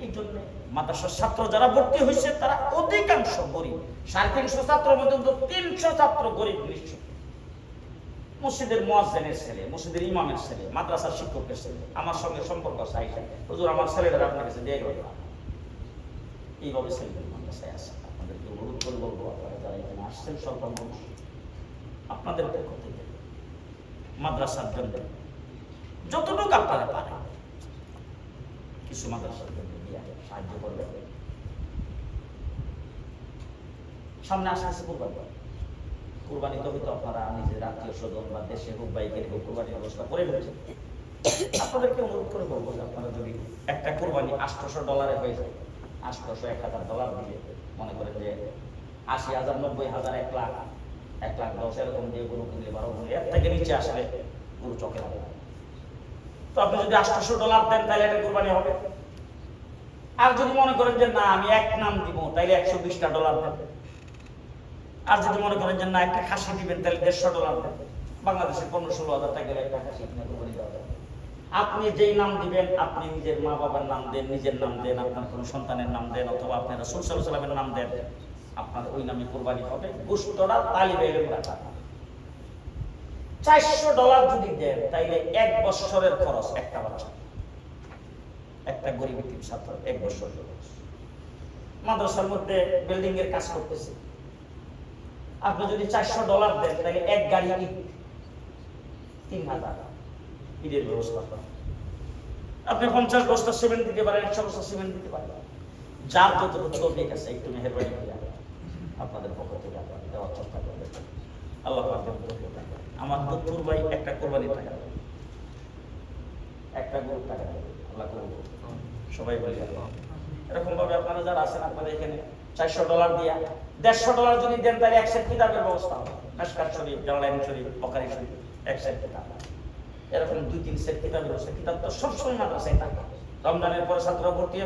এই জন্য মাদ্রাসার ছাত্র যারা ভর্তি হয়েছে তারা অধিকাংশ গরিব। 350 ছাত্রের মধ্যে 300 ছাত্র গরিব নিঃস্ব। মসজিদের মুয়াজ্জিনের ছেলে, মসজিদের ইমামের ছেলে, মাদ্রাসার শিক্ষকের ছেলে আমার সঙ্গে সম্পর্ক আছে, আইসা হুজুর আমার ছেলেরা আপনার কাছে দিয়ে গেল। এইভাবে ছেলেদের মাদ্রাসায় আছে। আপনাদেরকে অনুরোধ করে বলবো, আপনারা যারা এখানে আসছেন স্বল্প মানুষ, আপনাদের পক্ষ থেকে মাদ্রাসার জন্য যতটুকু আপনারা পারেন কিছু মাদ্রাসার জন্য দিয়ে সাহায্য করবেন। সামনে আসতেছে কুরবানি, কুরবানি তো হয়তো আপনারা নিজের আত্মীয় স্বজন বা দেশে হোক বা এখানে হোক কুরবানির ব্যবস্থা করে ফেলছেন। আপনাদেরকে অনুরোধ করে বলবো যে আপনারা যদি একটা কুরবানি $800 হয়ে যায়, 800, $1000 দিয়ে মনে করেন যে 80,000, 90,000, 1 লাখ, 1,10,000 এরকম দিয়ে গরু কিনলে 12 গুণ, এর থেকে নিচে আসলে গরু চোখে লাগে। তো আপনি যদি $800 দেন তাহলে এটা কুরবানি হবে। আর যদি মনে করেন যে না আমি এক নাম দিব, তাইলে $120 দেন। আর যদি মনে করেন যে না একটা খাসি দিবেন, তাহলে $150 দেন। বাংলাদেশে 15-16 হাজার টাকার একটা খাসি কিনে কুরবানি দেওয়া যায়। আপনি যেই নাম দিবেন, আপনি নিজের মা বাবার নাম দেন, নিজের নাম দেন, আপনার কোনো সন্তানের নাম দেন, অথবা আপনি রাসূল সাল্লাল্লাহু আলাইহি ওয়াসাল্লামের নাম দেন, আপনার ওই নামে কোরবানি হবে, গোশতটা তালিবে ইলমরা টাকা। $400 যদি দেন তাইলে 1 বছরের খরচ একটা বাচ্চা, একটা গরিব এতিম ছাত্র 1 বছর খরচ। মাদ্রাসার মধ্যে বিল্ডিং এর কাজ করতেছে, আপনি যদি $400 দেন তাহলে 1 গাড়ি ইট 3000 ইটের ব্যবস্থা করেন। আপনি 50 বস্তা সিমেন্ট দিতে পারেন, 100 বস্তা সিমেন্ট দিতে পারেন, যার যতটুকু চলবে গেছে একটু মেহেরবানি করে আপনাদের পক্ষ থেকে দেওয়ার চেষ্টা করবেন। আল্লাহ আমার দত্তুর ভাই একটা কোরবানির টাকা দেবে, একটা গরুর টাকা দেবে, আল্লাহ করব সবাই বলি। এরকম ভাবে আপনারা যারা আছেন আপনারা এখানে $400 দিয়া $150 যদি দেন তাহলে 1 সেট কিতাবের ব্যবস্থা হবে। মেশকাত শরীফ, জালালাইন শরীফ, বুখারী শরীফ 1 সেট কিতাব, এরকম 2-3 সেট কিতাবের ব্যবস্থা। কিতাব তো সবসময় মাদ্রাসায় থাকে। রমজানের পরে ছাত্র ভর্তি